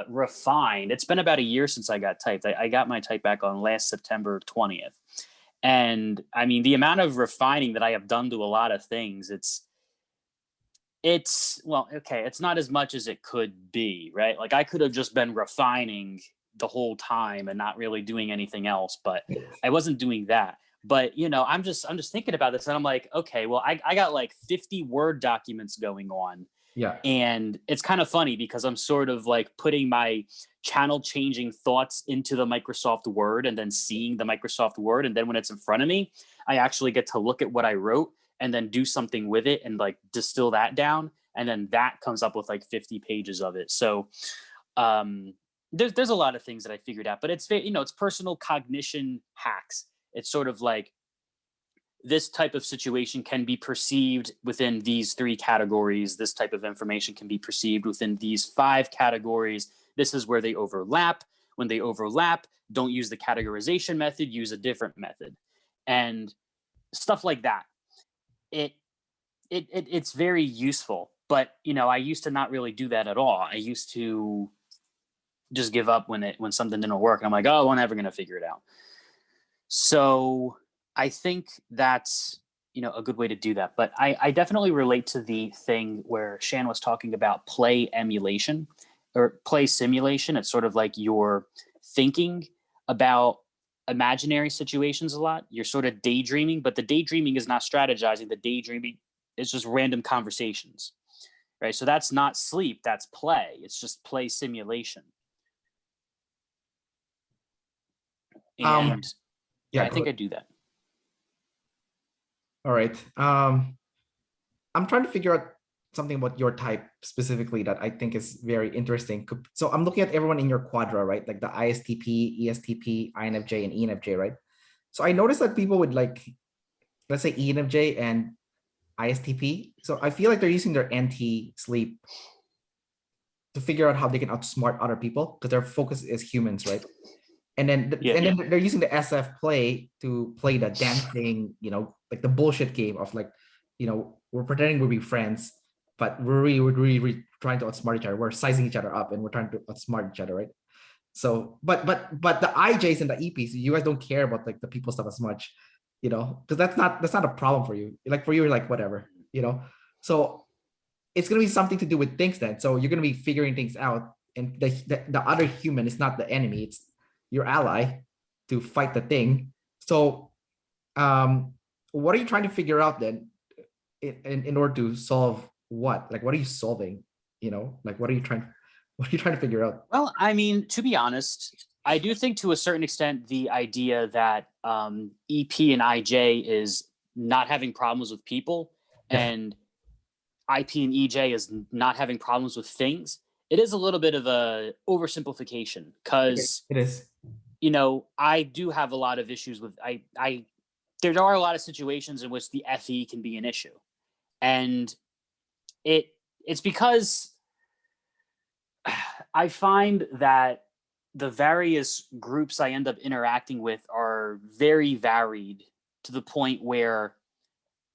S2: refined. It's been about a year since I got typed. I got my type back on last September 20th. And I mean, the amount of refining that I have done to a lot of things, it's well, okay, it's not as much as it could be, right? Like I could have just been refining the whole time and not really doing anything else, but I wasn't doing that. But I'm just thinking about this and I'm like, okay, well, I got like 50 Word documents going on.
S1: Yeah.
S2: And it's kind of funny because I'm sort of like putting my channel changing thoughts into the Microsoft Word and then seeing the Microsoft Word. And then when it's in front of me, I actually get to look at what I wrote and then do something with it and like distill that down. And then that comes up with like 50 pages of it. So there's a lot of things that I figured out, but it's personal cognition hacks. It's sort of like this type of situation can be perceived within these three categories. This type of information can be perceived within these five categories. This is where they overlap. When they overlap, don't use the categorization method, use a different method. And stuff like that. It's very useful. But I used to not really do that at all. I used to just give up when something didn't work. And I'm like, oh, I'm never gonna figure it out. So I think that's a good way to do that. But I definitely relate to the thing where Shan was talking about play emulation or play simulation. It's sort of like you're thinking about imaginary situations a lot. You're sort of daydreaming, but the daydreaming is not strategizing. The daydreaming is just random conversations, right? So that's not sleep, that's play. It's just play simulation. And
S1: yeah,
S2: I think I do that.
S1: All right. I'm trying to figure out something about your type specifically that I think is very interesting. So I'm looking at everyone in your quadra, right? Like the ISTP, ESTP, INFJ, and ENFJ, right? So I noticed that people would like, let's say ENFJ and ISTP. So I feel like they're using their anti-sleep to figure out how they can outsmart other people because their focus is humans, right? And then then they're using the SF play to play the dancing, like the bullshit game of like, we're pretending we're being friends, but we're really trying to outsmart each other. We're sizing each other up and we're trying to outsmart each other, right? So, but the IJs and the EPs, you guys don't care about like the people stuff as much, because that's not a problem for you. Like for you, you're like whatever, So it's gonna be something to do with things then. So you're gonna be figuring things out, and the other human is not the enemy; it's your ally to fight the thing. So, what are you trying to figure out then, in order to solve what? Like, what are you solving? Like what are you trying to figure out?
S2: Well, I mean, to be honest, I do think to a certain extent the idea that EP and IJ is not having problems with people, and IP and EJ is not having problems with things. It is a little bit of a oversimplification because
S1: It is.
S2: I do have a lot of issues with there are a lot of situations in which the FE can be an issue, and it's because I find that the various groups I end up interacting with are very varied to the point where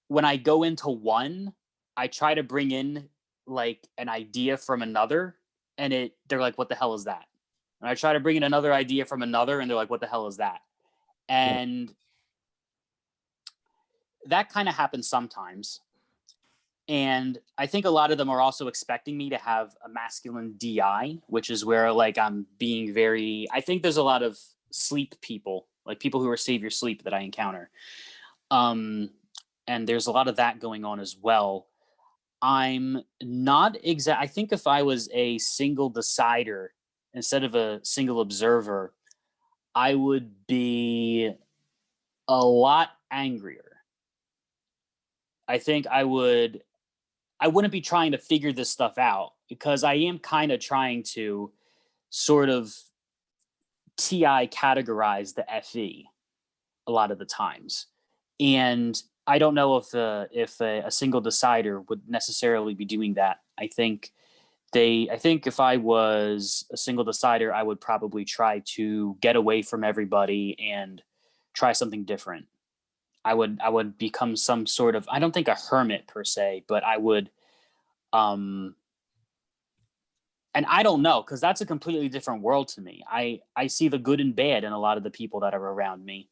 S2: when I go into one, I try to bring in like an idea from another, and they're like, what the hell is that? And I try to bring in another idea from another, and they're like, what the hell is that? And that kind of happens sometimes. And I think a lot of them are also expecting me to have a masculine DI, which is where like I'm being very, I think there's a lot of sleep people, like people who are save your sleep that I encounter. And there's a lot of that going on as well. I'm not exact. I think if I was a single decider instead of a single observer, I would be a lot angrier. I think I wouldn't be trying to figure this stuff out because I am kind of trying to sort of TI categorize the FE a lot of the times. And I don't know if a single decider would necessarily be doing that. I think if I was a single decider, I would probably try to get away from everybody and try something different. I would become some sort of, I don't think a hermit per se, but I would and I don't know, because that's a completely different world to me. I see the good and bad in a lot of the people that are around me.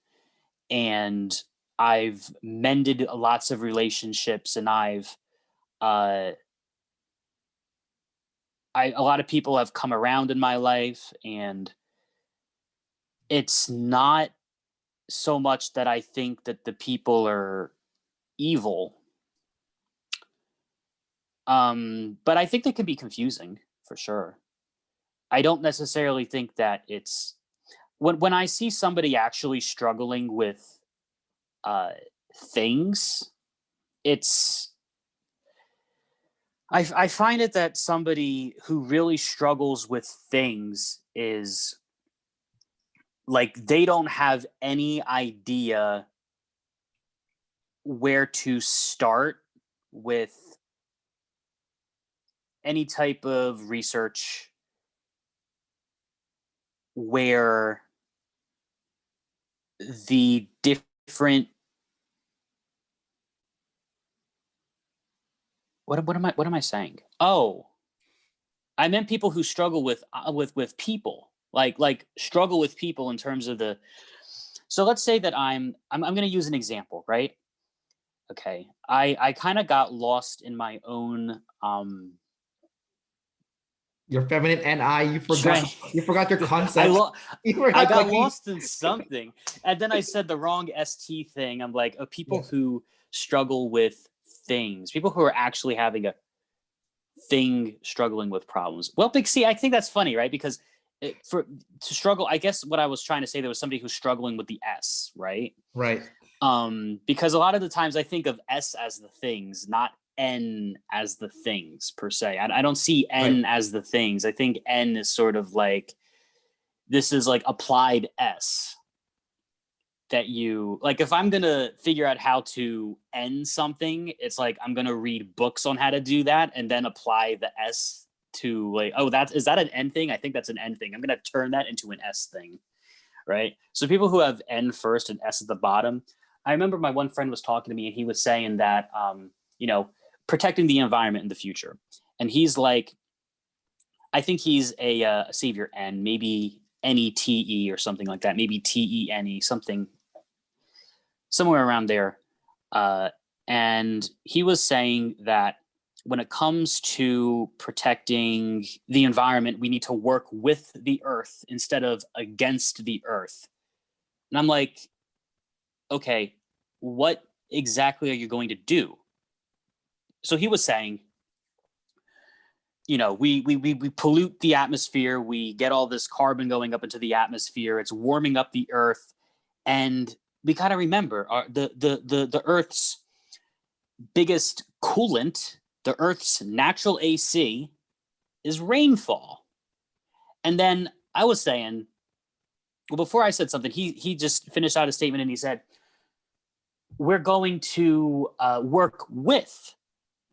S2: And I've mended lots of relationships, and a lot of people have come around in my life, and it's not so much that I think that the people are evil. But I think they can be confusing for sure. I don't necessarily think that it's when I see somebody actually struggling with things, I find it that somebody who really struggles with things is like they don't have any idea where to start with any type of research where the different what am I saying? Oh, I meant people who struggle with people, like struggle with people in terms of the. So let's say that I'm going to use an example, right? Okay. I kind of got lost in my own
S1: Your feminine NI, you forgot your concept.
S2: I got lost in something. And then I said the wrong ST thing. I'm like, people who struggle with things, people who are actually having a thing struggling with problems. Well, see, I think that's funny, right? Because to struggle, I guess what I was trying to say, there was somebody who's struggling with the S, right?
S1: Right.
S2: Because a lot of the times I think of S as the things, not N as the things per se. I don't see N as the things. I think N is sort of like, this is like applied S. That you, like, if I'm going to figure out how to end something, it's like, I'm going to read books on how to do that and then apply the S to like, oh, is that an N thing? I think that's an N thing. I'm going to turn that into an S thing. Right. So people who have N first and S at the bottom, I remember my one friend was talking to me and he was saying that, protecting the environment in the future. And he's like, I think he's a savior N, maybe NETE or something like that. Maybe TENE, somewhere around there. And he was saying that when it comes to protecting the environment, we need to work with the earth instead of against the earth. And I'm like, okay, what exactly are you going to do? So he was saying, we pollute the atmosphere. We get all this carbon going up into the atmosphere. It's warming up the earth. And we got to remember the Earth's biggest coolant, the Earth's natural AC, is rainfall. And then I was saying, well, before I said something, he just finished out a statement and he said, we're going to work with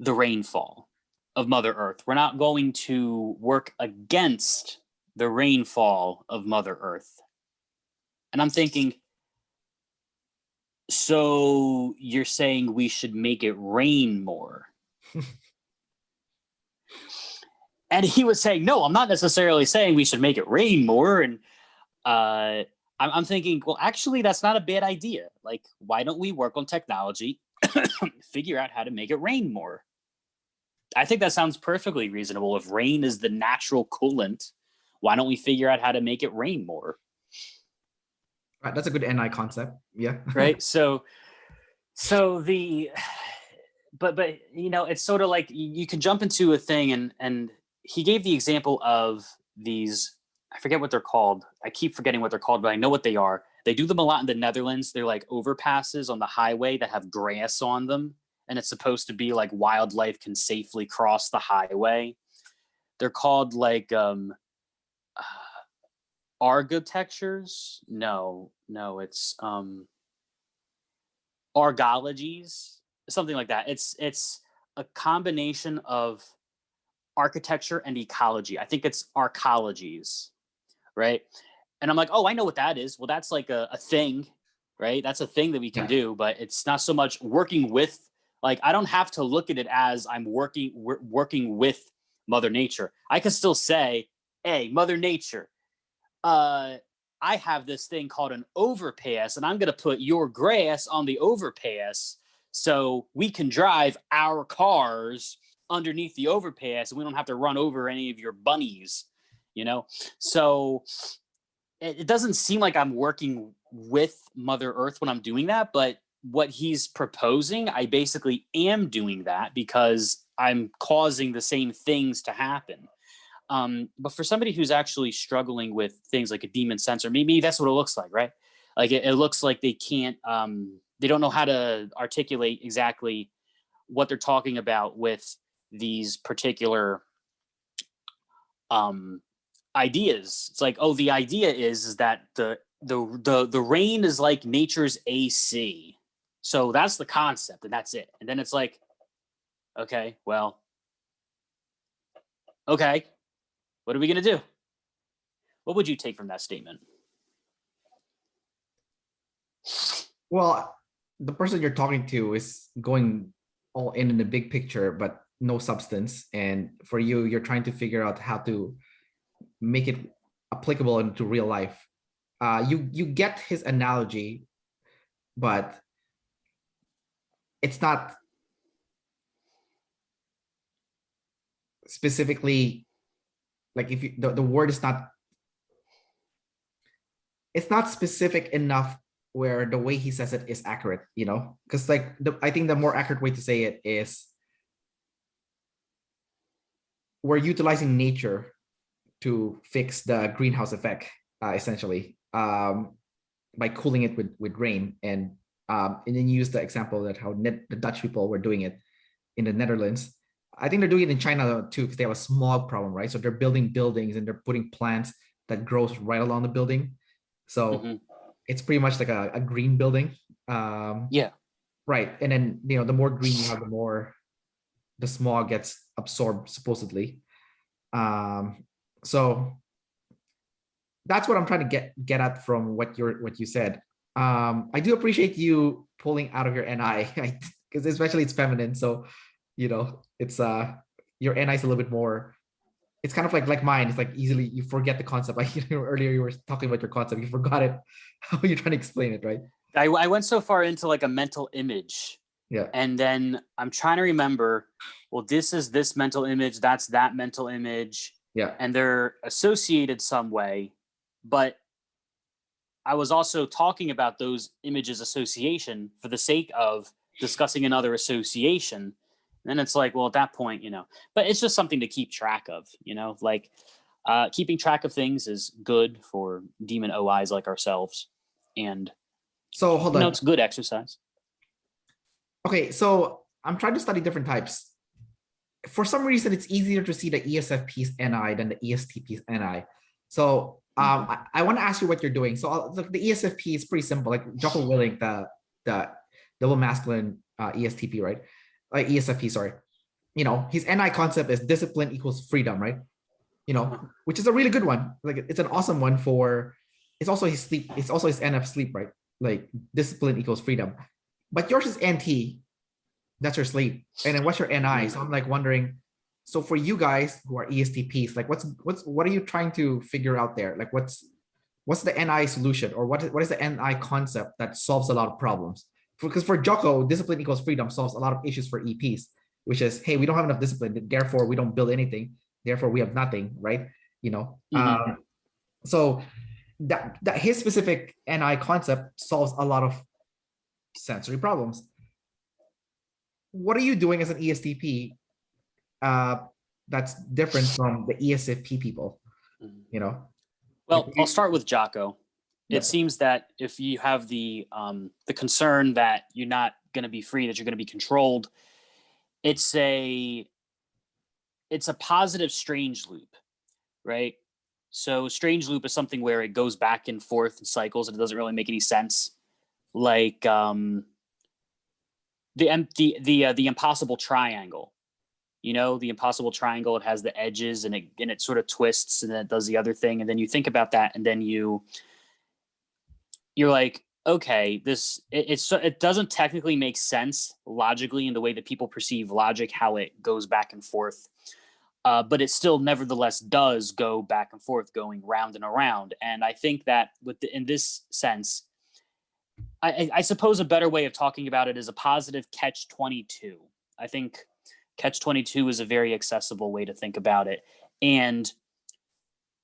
S2: the rainfall of Mother Earth. We're not going to work against the rainfall of Mother Earth. And I'm thinking, so you're saying we should make it rain more? And he was saying, no, I'm not necessarily saying we should make it rain more. And I'm thinking, well, actually, that's not a bad idea. Like, why don't we work on technology, figure out how to make it rain more? I think that sounds perfectly reasonable. If rain is the natural coolant, why don't we figure out how to make it rain more?
S1: Right, that's a good NI concept. Yeah.
S2: Right. So but it's sort of like you can jump into a thing and he gave the example of these, I forget what they're called. I keep forgetting what they're called, but I know what they are. They do them a lot in the Netherlands. They're like overpasses on the highway that have grass on them. And it's supposed to be like wildlife can safely cross the highway. They're called like architectures. No, it's argologies, something like that. It's a combination of architecture and ecology. I think it's arcologies, right? And I'm like, oh, I know what that is. Well, that's like a thing, right? That's a thing that we can do, but it's not so much working with, like, I don't have to look at it as I'm working with Mother Nature. I can still say, hey, Mother Nature, I have this thing called an overpass, and I'm going to put your grass on the overpass so we can drive our cars underneath the overpass and we don't have to run over any of your bunnies, So it doesn't seem like I'm working with Mother Earth when I'm doing that, but what he's proposing, I basically am doing that because I'm causing the same things to happen. But for somebody who's actually struggling with things like a demon sensor, maybe that's what it looks like, right? Like it looks like they can't, they don't know how to articulate exactly what they're talking about with these particular ideas. It's like, oh, the idea is that the rain is like nature's AC. So that's the concept and that's it. And then it's like, okay, well, okay. What are we going to do? What would you take from that statement?
S1: Well, the person you're talking to is going all in the big picture, but no substance. And for you, you're trying to figure out how to make it applicable into real life. You get his analogy, but it's not specifically like if you, the word is not, it's not specific enough where the way he says it is accurate, you know, because like I think the more accurate way to say it is we're utilizing nature to fix the greenhouse effect, essentially, by cooling it with rain. And then use the example that how the Dutch people were doing it in the Netherlands. I think they're doing it in China too, because they have a smog problem, right? So they're building buildings and they're putting plants that grows right along the building. So it's pretty much like a green building.
S2: Yeah.
S1: Right. And then, you know, the more green you have, the more the smog gets absorbed, supposedly. So that's what I'm trying to get at from what you said. I do appreciate you pulling out of your NI, because especially it's feminine. So, you know, it's your NI is a little bit more. It's kind of like mine. It's like easily you forget the concept. Like, you know, earlier you were talking about your concept, you forgot it. How are you trying to explain it, right?
S2: I went so far into like a mental image.
S1: Yeah.
S2: And then I'm trying to remember, well, this is this mental image, that's that mental image.
S1: Yeah.
S2: And they're associated some way. But I was also talking about those images association for the sake of discussing another association. And then it's like, well, at that point, you know, but it's just something to keep track of, you know, like keeping track of things is good for demon OIs like ourselves. And
S1: so hold on.
S2: It's good exercise.
S1: Okay, so I'm trying to study different types. For some reason, it's easier to see the ESFP's NI than the ESTP's NI. So I want to ask you what you're doing. So look, the ESFP is pretty simple. Like Jocko Willink, the double masculine ESTP, right? ESFP, sorry. You know, his NI concept is discipline equals freedom, right? You know, which is a really good one. Like it's an awesome one for. It's also his sleep. It's also his NF sleep, right? Like discipline equals freedom. But yours is NT. That's your sleep. And then what's your NI? So I'm like wondering. So for you guys who are ESTPs, like what are you trying to figure out there? Like what's the NI solution, or what is the NI concept that solves a lot of problems? Because for Jocko, discipline equals freedom solves a lot of issues for EPs, which is, hey, we don't have enough discipline, therefore we don't build anything, therefore we have nothing, right? You know, so that his specific NI concept solves a lot of sensory problems. What are you doing as an ESTP that's different from the ESFP people, you know?
S2: Well, I'll start with Jocko. It seems that if you have the concern that you're not going to be free, that you're going to be controlled, it's a positive strange loop, right? So strange loop is something where it goes back and forth in cycles and it doesn't really make any sense. Like the impossible triangle. You know, the impossible triangle, it has the edges and it sort of twists and then it does the other thing. And then you think about that and then you're like, okay, it doesn't technically make sense logically in the way that people perceive logic, how it goes back and forth. But it still nevertheless does go back and forth, going round and around. And I think that in this sense, I suppose a better way of talking about it is a positive catch-22. I think catch-22 is a very accessible way to think about it. And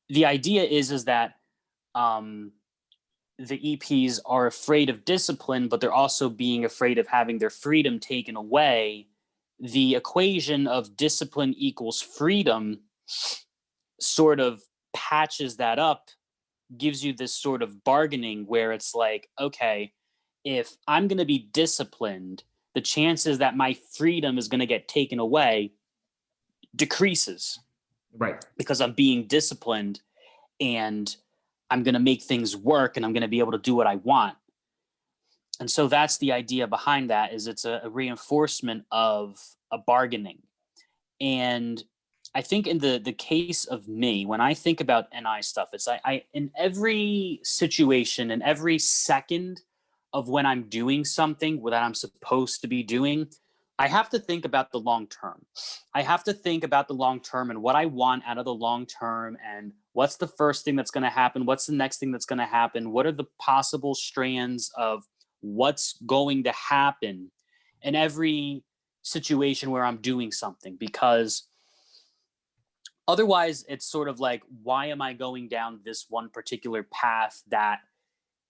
S2: the idea is that the EPs are afraid of discipline, but they're also being afraid of having their freedom taken away. The equation of discipline equals freedom sort of patches that up, gives you this sort of bargaining where it's like, okay, if I'm going to be disciplined, the chances that my freedom is going to get taken away decreases.
S1: Right.
S2: Because I'm being disciplined and I'm going to make things work and I'm going to be able to do what I want. And so that's the idea behind that, is it's a reinforcement of a bargaining. And I think in the case of me, when I think about NI stuff, it's I in every situation, in every second of when I'm doing something that I'm supposed to be doing, I have to think about the long term. I have to think about the long term and what I want out of the long term, and what's the first thing that's going to happen? What's the next thing that's going to happen? What are the possible strands of what's going to happen? in every situation where I'm doing something, because otherwise it's sort of like, why am I going down this one particular path that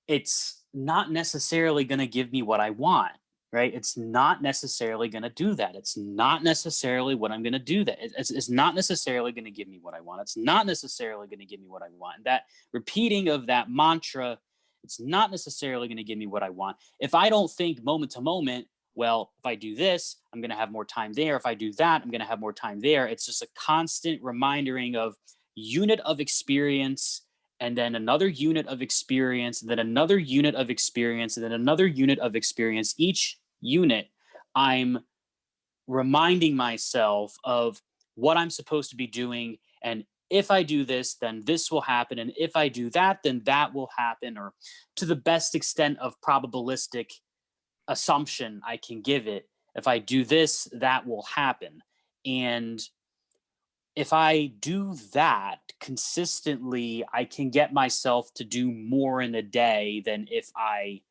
S2: it's not necessarily going to give me what I want, right? It's not necessarily going to do that. It's not necessarily what I'm going to do that. It's not necessarily going to give me what I want. It's not necessarily going to give me what I want. And that repeating of that mantra, it's not necessarily going to give me what I want. If I don't think moment to moment, well, if I do this, I'm going to have more time there. If I do that, I'm going to have more time there. It's just a constant reminding of unit of experience, and then another unit of experience, then another unit of experience, and then another unit of experience. Each unit, I'm reminding myself of what I'm supposed to be doing. And if I do this, then this will happen. And if I do that, then that will happen, or to the best extent of probabilistic assumption I can give it. If I do this, that will happen. And if I do that consistently, I can get myself to do more in a day than if I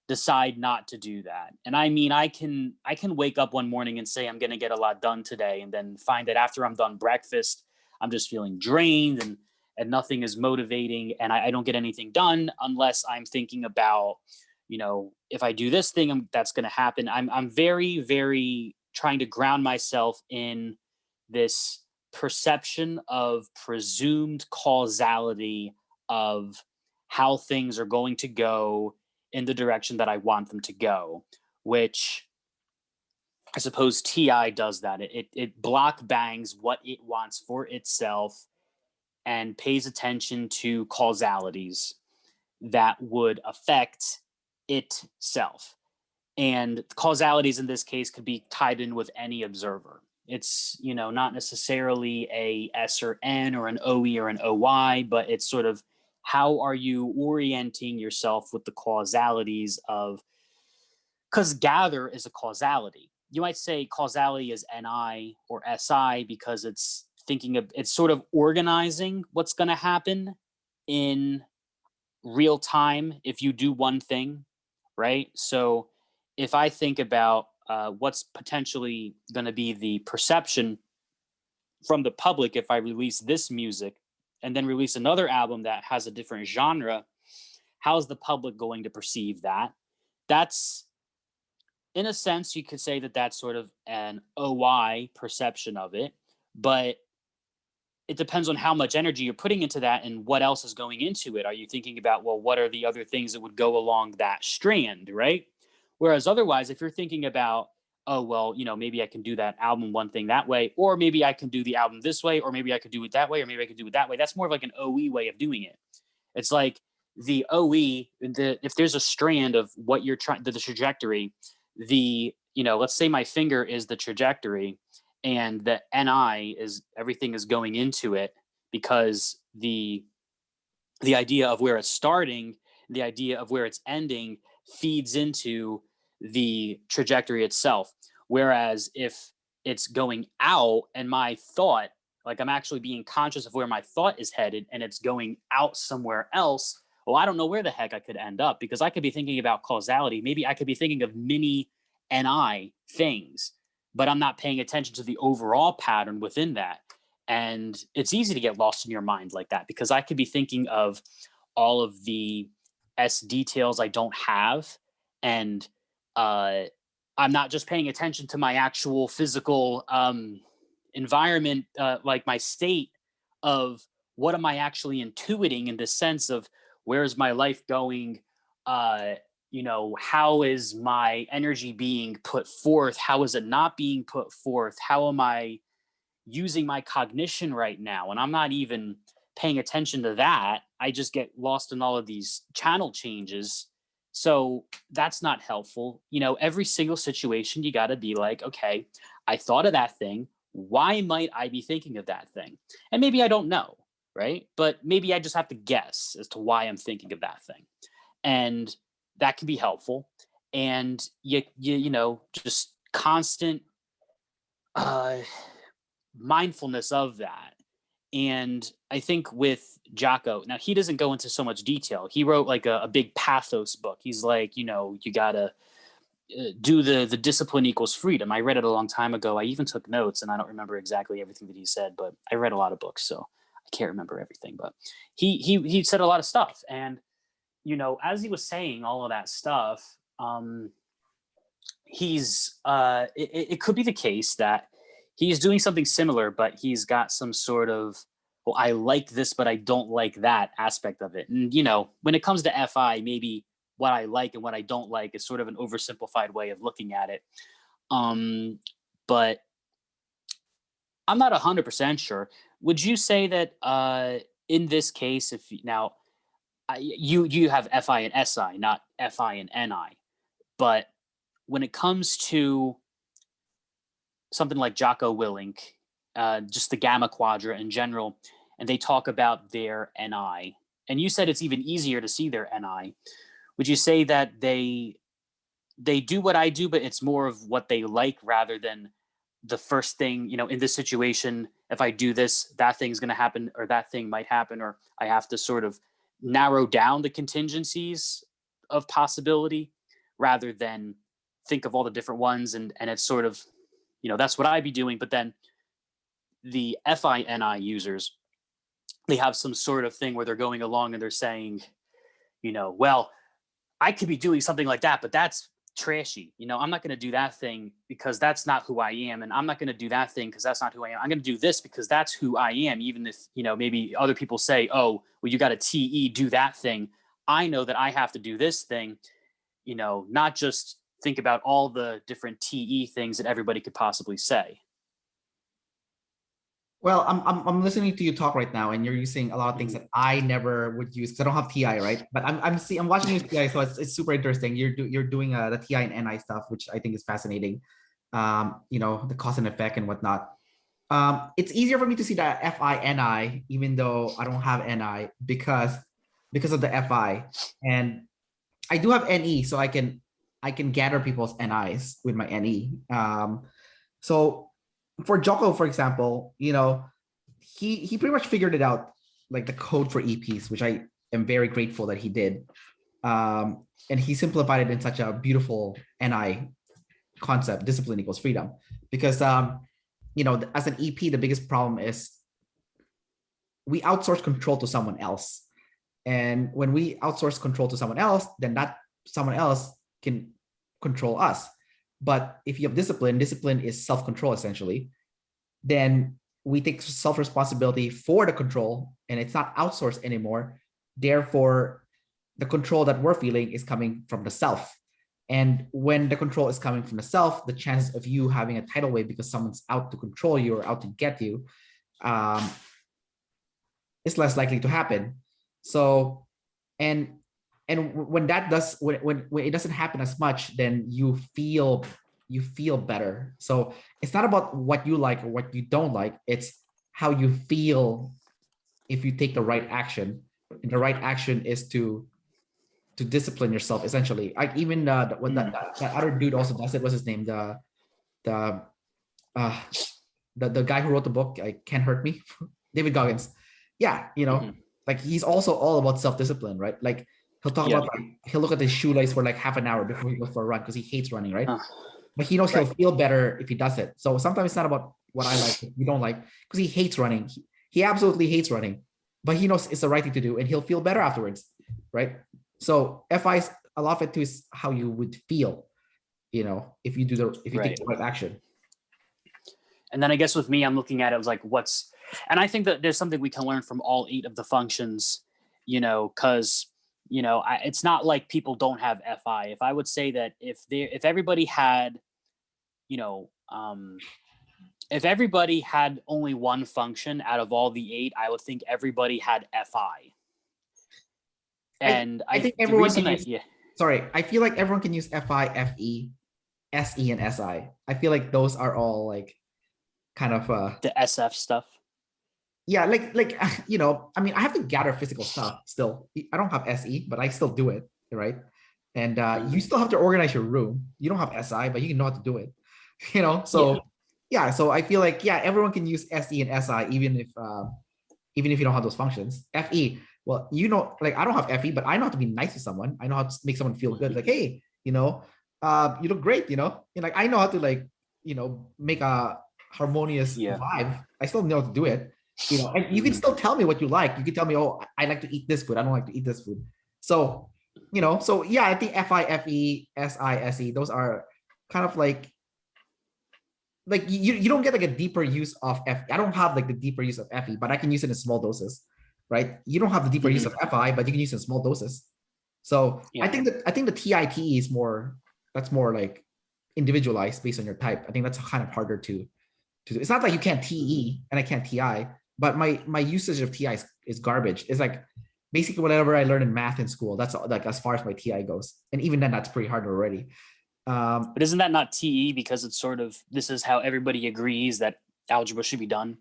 S2: decide not to do that. And I mean, I can wake up one morning and say I'm going to get a lot done today, and then find that after I'm done breakfast, I'm just feeling drained, and nothing is motivating, and I don't get anything done unless I'm thinking about, if I do this thing, that's going to happen. I'm very, very trying to ground myself in this perception of presumed causality of how things are going to go in the direction that I want them to go, which I suppose TI does that. It block bangs what it wants for itself and pays attention to causalities that would affect itself. And causalities in this case could be tied in with any observer. It's, not necessarily a S or N or an OE or an OY, but it's sort of, how are you orienting yourself with the causalities of, because gather is a causality. You might say causality is NI or SI because it's it's sort of organizing what's going to happen in real time if you do one thing, right? So if I think about what's potentially going to be the perception from the public if I release this music and then release another album that has a different genre, how's the public going to perceive that? That's, in a sense, you could say that that's sort of an OI perception of it, but it depends on how much energy you're putting into that and what else is going into it. Are you thinking about, well, what are the other things that would go along that strand, right? Whereas otherwise, if you're thinking about, oh, well, maybe I can do that album one thing that way, or maybe I can do the album this way, or maybe I could do it that way, or maybe I could do it that way. That's more of like an OE way of doing it. It's like the OE, if there's a strand of what you're trying, the trajectory, let's say my finger is the trajectory, and the NI is everything is going into it, because the idea of where it's starting, the idea of where it's ending feeds into the trajectory itself. Whereas if it's going out and my thought, like I'm actually being conscious of where my thought is headed and it's going out somewhere else, well, I don't know where the heck I could end up, because I could be thinking about causality. Maybe I could be thinking of mini NI things, but I'm not paying attention to the overall pattern within that. And it's easy to get lost in your mind like that, because I could be thinking of all of the S details I don't have. And I'm not just paying attention to my actual physical environment, like my state of what am I actually intuiting, in the sense of where's my life going? How is my energy being put forth? How is it not being put forth? How am I using my cognition right now? And I'm not even paying attention to that. I just get lost in all of these channel changes. So that's not helpful. Every single situation, you got to be like, okay, I thought of that thing. Why might I be thinking of that thing? And maybe I don't know, right? But maybe I just have to guess as to why I'm thinking of that thing. And that can be helpful. And just constant mindfulness of that. And I think with Jocko, now he doesn't go into so much detail. He wrote like a big pathos book. He's like, you gotta, do the discipline equals freedom. I read it a long time ago. I even took notes, and I don't remember exactly everything that he said, but I read a lot of books, so I can't remember everything. But he said a lot of stuff, and as he was saying all of that stuff, it could be the case that he's doing something similar, but he's got some sort of, well, I like this, but I don't like that aspect of it. And, when it comes to FI, maybe what I like and what I don't like is sort of an oversimplified way of looking at it. But I'm not 100% sure. Would you say that in this case, if now you have FI and SI, not FI and NI, but when it comes to something like Jocko Willink, just the gamma quadrant in general, and they talk about their NI, and you said it's even easier to see their NI. Would you say that they do what I do, but it's more of what they like rather than the first thing, in this situation, if I do this, that thing's going to happen, or that thing might happen, or I have to sort of narrow down the contingencies of possibility rather than think of all the different ones. And it's sort of, that's what I'd be doing. But then the FINI users, they have some sort of thing where they're going along and they're saying, well, I could be doing something like that, but that's trashy. I'm not going to do that thing because that's not who I am. And I'm not going to do that thing because that's not who I am. I'm going to do this because that's who I am. Even if, maybe other people say, oh, well, you got a TE, do that thing. I know that I have to do this thing, not just think about all the different TE things that everybody could possibly say.
S1: Well, I'm listening to you talk right now, and you're using a lot of things that I never would use because I don't have TI, right? But I'm watching you TI, so it's super interesting. You're doing the TI and NI stuff, which I think is fascinating. The cause and effect and whatnot. It's easier for me to see the FI-NI, even though I don't have NI because of the FI, and I do have NE, so I can gather people's NIs with my NE. So for Jocko, for example, he pretty much figured it out, like the code for EPs, which I am very grateful that he did. And he simplified it in such a beautiful NI concept, discipline equals freedom. Because, as an EP, the biggest problem is we outsource control to someone else. And when we outsource control to someone else, then that someone else can control us. But if you have discipline is self-control essentially, then we take self-responsibility for the control and it's not outsourced anymore. Therefore, the control that we're feeling is coming from the self. And when the control is coming from the self, the chances of you having a tidal wave because someone's out to control you or out to get you is less likely to happen. So, and when that does, when it doesn't happen as much, then you feel better. So it's not about what you like or what you don't like. It's how you feel if you take the right action. And the right action is to discipline yourself, essentially. Like even when that other dude also does it. What's his name? The guy who wrote the book, Can't Hurt Me, David Goggins. Yeah, like he's also all about self-discipline, right? Like he'll talk about he'll look at his shoelace for like half an hour before he goes for a run because he hates running, right? But he knows he'll feel better if he does it. So sometimes it's not about what I like, what you don't like, because he hates running. He absolutely hates running, but he knows it's the right thing to do, and he'll feel better afterwards, right? So FI's a lot of it too is how you would feel, if you take the right action.
S2: And then I guess with me, I'm looking at it as like and I think that there's something we can learn from all 8 of the functions, because it's not like people don't have FI. If I would say that if everybody had, if everybody had only one function out of all the 8, I would think everybody had FI. And
S1: I think everyone can use, sorry, I feel like everyone can use FI, FE, SE, and SI. I feel like those are all like kind of
S2: the SF stuff.
S1: Yeah, like I mean, I have to gather physical stuff still. I don't have SE, but I still do it, right? And you still have to organize your room. You don't have SI, but you know how to do it. So so I feel like everyone can use SE and SI even if you don't have those functions. FE, well, like I don't have FE, but I know how to be nice to someone. I know how to make someone feel good. Like, hey, you look great, like I know how to like, make a harmonious
S2: Yeah.
S1: vibe. I still know how to do it, and you can
S2: Mhm.
S1: still tell me what you like. You can tell me, oh, I like to eat this food. I don't like to eat this food. So, so yeah, I think FIFE, SISE, those are kind of like you don't get like a deeper use of F. I don't have like the deeper use of FE, but I can use it in small doses, right? You don't have the deeper use
S2: Mhm.
S1: of FI, but you can use it in small doses. So I
S2: Yeah.
S1: think the TITE is that's more like individualized based on your type. I think that's kind of harder to do. It's not like you can't TE and I can't TI, but my usage of TI is garbage. It's like basically whatever I learned in math in school. That's like as far as my TI goes, and even then, that's pretty hard already.
S2: But isn't that not TE because it's sort of this is how everybody agrees that algebra should be done?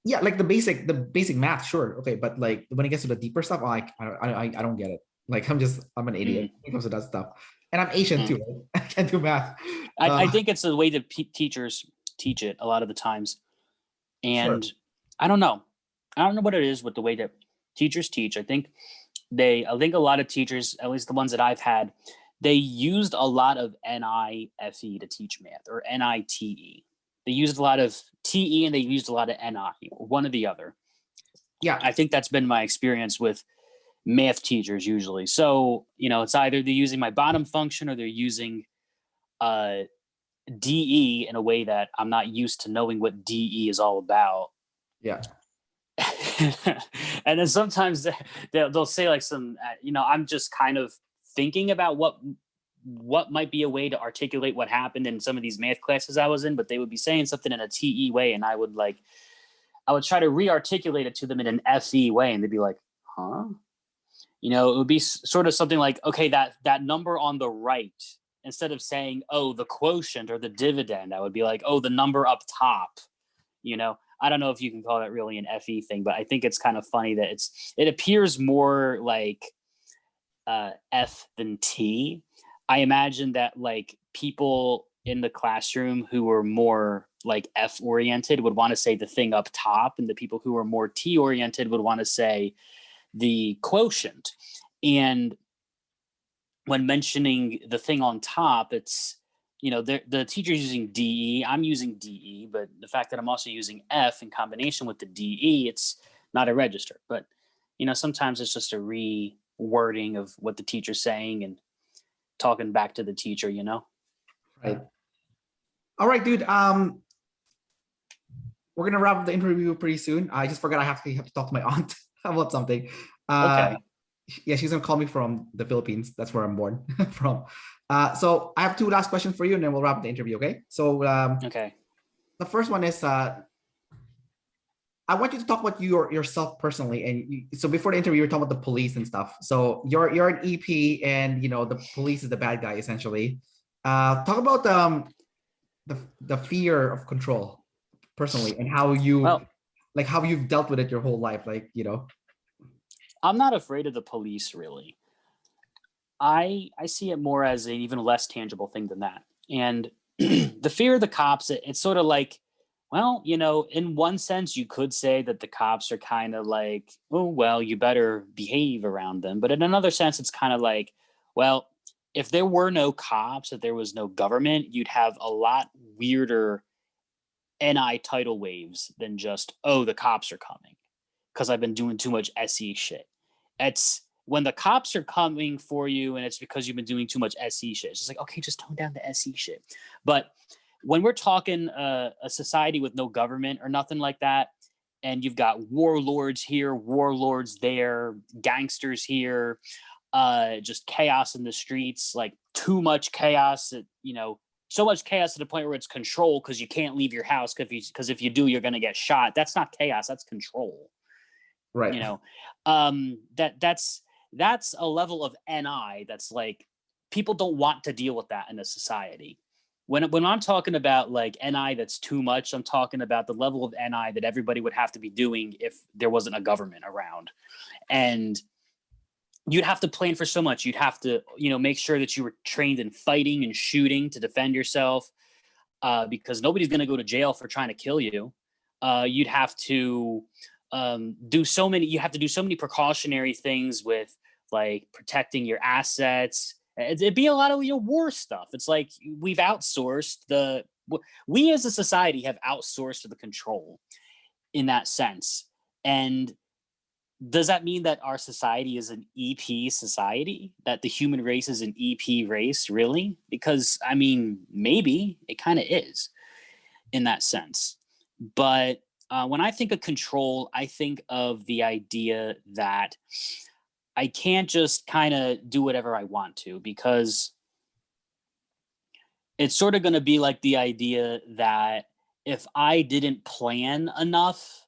S1: Yeah, like the basic math, sure, okay, but like when it gets to the deeper stuff, I don't get it. Like I'm an idiot
S2: Mm.
S1: when it comes to that stuff, and I'm Asian too.
S2: Mm.
S1: Right? I can't do math.
S2: I think it's the way that teachers teach it a lot of the times,
S1: Sure.
S2: and I don't know. I don't know what it is with the way that teachers teach. I think a lot of teachers, at least the ones that I've had, they used a lot of NIFE to teach math or NITE. They used a lot of TE and they used a lot of NI, one or the other.
S1: Yeah.
S2: I think that's been my experience with math teachers usually. So, it's either they're using my bottom function or they're using uh, DE in a way that I'm not used to knowing what DE is all about.
S1: Yeah.
S2: And then sometimes they'll say like I'm just kind of thinking about what might be a way to articulate what happened in some of these math classes I was in, but they would be saying something in a TE way, and I would try to re-articulate it to them in an FE way, and they'd be like, huh? It would be sort of something like, okay, that number on the right, instead of saying, oh, the quotient or the dividend, I would be like, oh, the number up top. I don't know if you can call that really an FE thing, but I think it's kind of funny that it appears more like F than T. I imagine that like people in the classroom who were more like F oriented would want to say the thing up top, and the people who are more T oriented would want to say the quotient. And when mentioning the thing on top, it's the teacher's using DE, I'm using DE, but the fact that I'm also using F in combination with the DE, it's not a register. But sometimes it's just a rewording of what the teacher's saying and talking back to the teacher.
S1: Right. All right, dude. We're gonna wrap up the interview pretty soon. I just forgot I have to talk to my aunt about something.
S2: Okay.
S1: Yeah, she's gonna call me from the Philippines. That's where I'm born from. So I have two last questions for you, and then we'll wrap up the interview. Okay. So
S2: Okay.
S1: the first one is I want you to talk about yourself personally. And so before the interview, you were talking about the police and stuff. So you're an EP, and the police is the bad guy essentially. Talk about the fear of control personally, and how
S2: Well,
S1: you've dealt with it your whole life.
S2: I'm not afraid of the police really. I see it more as an even less tangible thing than that. And the fear of the cops, it's sort of like, well, in one sense, you could say that the cops are kind of like, oh, well, you better behave around them. But in another sense, it's kind of like, well, if there were no cops, if there was no government, you'd have a lot weirder NI tidal waves than just, oh, the cops are coming because I've been doing too much SE shit. It's when the cops are coming for you and it's because you've been doing too much SE shit. It's just like, okay, just tone down the SE shit. But when we're talking a society with no government or nothing like that, and you've got warlords here, warlords there, gangsters here, just chaos in the streets, like too much chaos, so much chaos to the point where it's control because you can't leave your house because if you do, you're going to get shot. That's not chaos. That's control.
S1: Right.
S2: That's a level of NI that's like people don't want to deal with that in a society. When I'm talking about like NI that's too much, I'm talking about the level of NI that everybody would have to be doing if there wasn't a government around. And you'd have to plan for so much. You'd have to, make sure that you were trained in fighting and shooting to defend yourself, because nobody's going to go to jail for trying to kill you. You'd have to do so many. You have to do so many precautionary things with like protecting your assets It'd be a lot of war stuff. It's like we've outsourced we as a society have outsourced the control in that sense. And does that mean that our society is an EP society? That the human race is an EP race, really? Because I mean, maybe it kind of is in that sense. But when I think of control, I think of the idea that I can't just kind of do whatever I want to, because it's sort of going to be like the idea that if I didn't plan enough,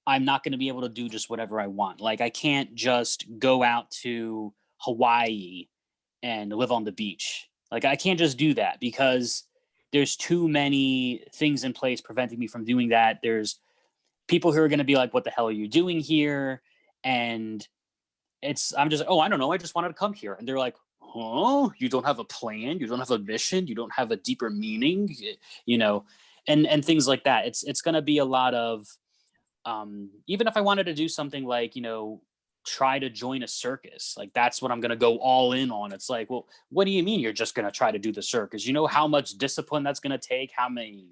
S2: I'm not going to be able to do just whatever I want. Like I can't just go out to Hawaii and live on the beach. Like I can't just do that because there's too many things in place preventing me from doing that. There's people who are going to be like, what the hell are you doing here? And I'm just, oh, I don't know. I just wanted to come here. And they're like, huh? You don't have a plan. You don't have a mission. You don't have a deeper meaning, and things like that. It's going to be a lot of, even if I wanted to do something like, try to join a circus, like that's what I'm going to go all in on. It's like, well, what do you mean you're just going to try to do the circus? You know how much discipline that's going to take, how many,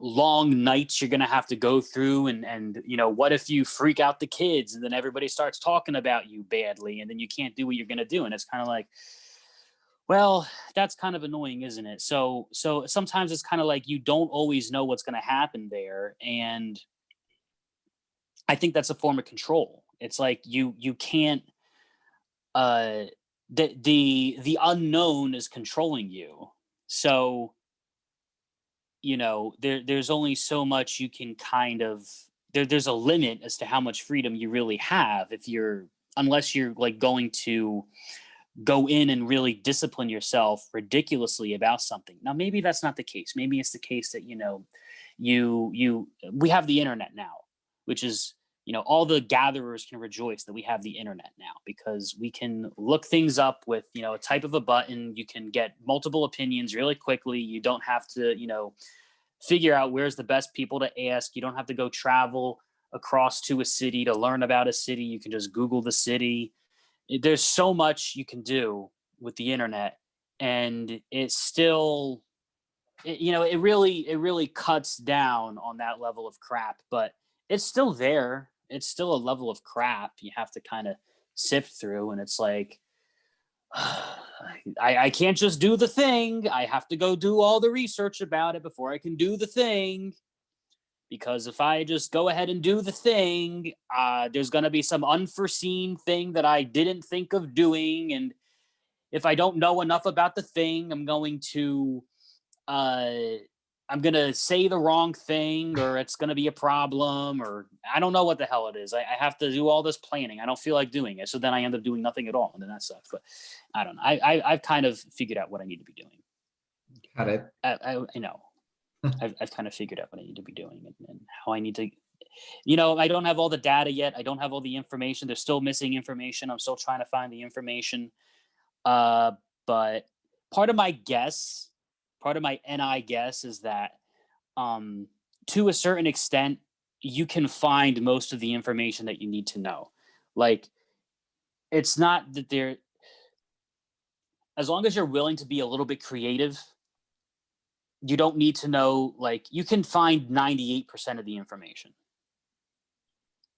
S2: long nights you're going to have to go through. And, what if you freak out the kids and then everybody starts talking about you badly and then you can't do what you're going to do. And it's kind of like, well, that's kind of annoying, isn't it? So sometimes it's kind of like you don't always know what's going to happen there. And I think that's a form of control. It's like you can't, the unknown is controlling you. So, there's only so much you can kind of, there's a limit as to how much freedom you really have unless you're like going to go in and really discipline yourself ridiculously about something. Now, maybe that's not the case. Maybe it's the case that, we have the internet now, which is, all the gatherers can rejoice that we have the internet now, because we can look things up with, a type of a button. You can get multiple opinions really quickly. You don't have to, figure out where's the best people to ask. You don't have to go travel across to a city to learn about a city. You can just Google the city. There's so much you can do with the internet, and it's still, it really cuts down on that level of crap, but it's still there. It's still a level of crap you have to kind of sift through. And it's like, I can't just do the thing. I have to go do all the research about it before I can do the thing. Because if I just go ahead and do the thing, there's going to be some unforeseen thing that I didn't think of doing. And if I don't know enough about the thing, I'm going to say the wrong thing, or it's going to be a problem, or I don't know what the hell it is. I have to do all this planning. I don't feel like doing it. So then I end up doing nothing at all. And then that sucks. But I don't know. I've kind of figured out what I need to be doing.
S1: Got it.
S2: I know. I've kind of figured out what I need to be doing and how I need to, I don't have all the data yet. I don't have all the information. There's still missing information. I'm still trying to find the information. But part of my NI guess is that, to a certain extent, you can find most of the information that you need to know. Like, it's not that as long as you're willing to be a little bit creative, you don't need to know, like, you can find 98% of the information.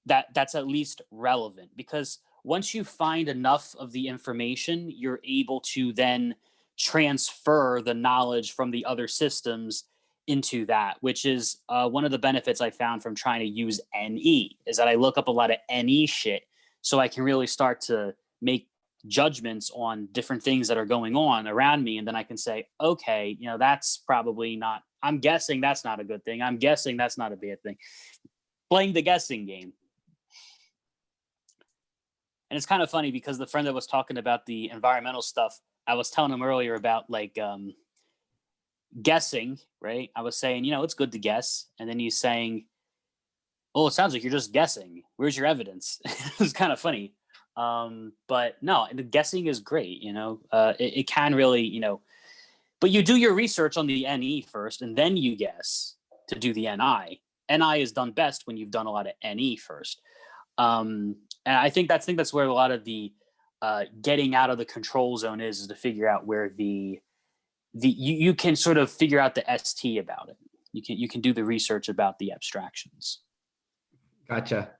S2: That's at least relevant, because once you find enough of the information, you're able to then transfer the knowledge from the other systems into that, which is one of the benefits I found from trying to use NE, is that I look up a lot of NE shit so I can really start to make judgments on different things that are going on around me. And then I can say, okay, that's probably not, I'm guessing that's not a good thing. I'm guessing that's not a bad thing. Playing the guessing game. And it's kind of funny because the friend that was talking about the environmental stuff, I was telling him earlier about like guessing, right? I was saying, it's good to guess. And then he's saying, oh, it sounds like you're just guessing. Where's your evidence? It was kind of funny. But no, the guessing is great, it can really, but you do your research on the NE first, and then you guess to do the NI. NI is done best when you've done a lot of NE first. And I think that's where a lot of the getting out of the control zone is to figure out where you can sort of figure out the ST about it. You can do the research about the abstractions.
S1: Gotcha.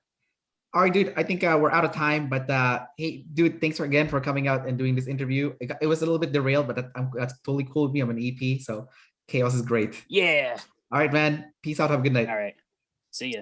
S1: All right, dude. I think we're out of time, but hey, dude, thanks again for coming out and doing this interview. It was a little bit derailed, but that's totally cool with me. I'm an EP, so chaos is great.
S2: Yeah.
S1: All right, man. Peace out. Have a good night.
S2: All right. See ya.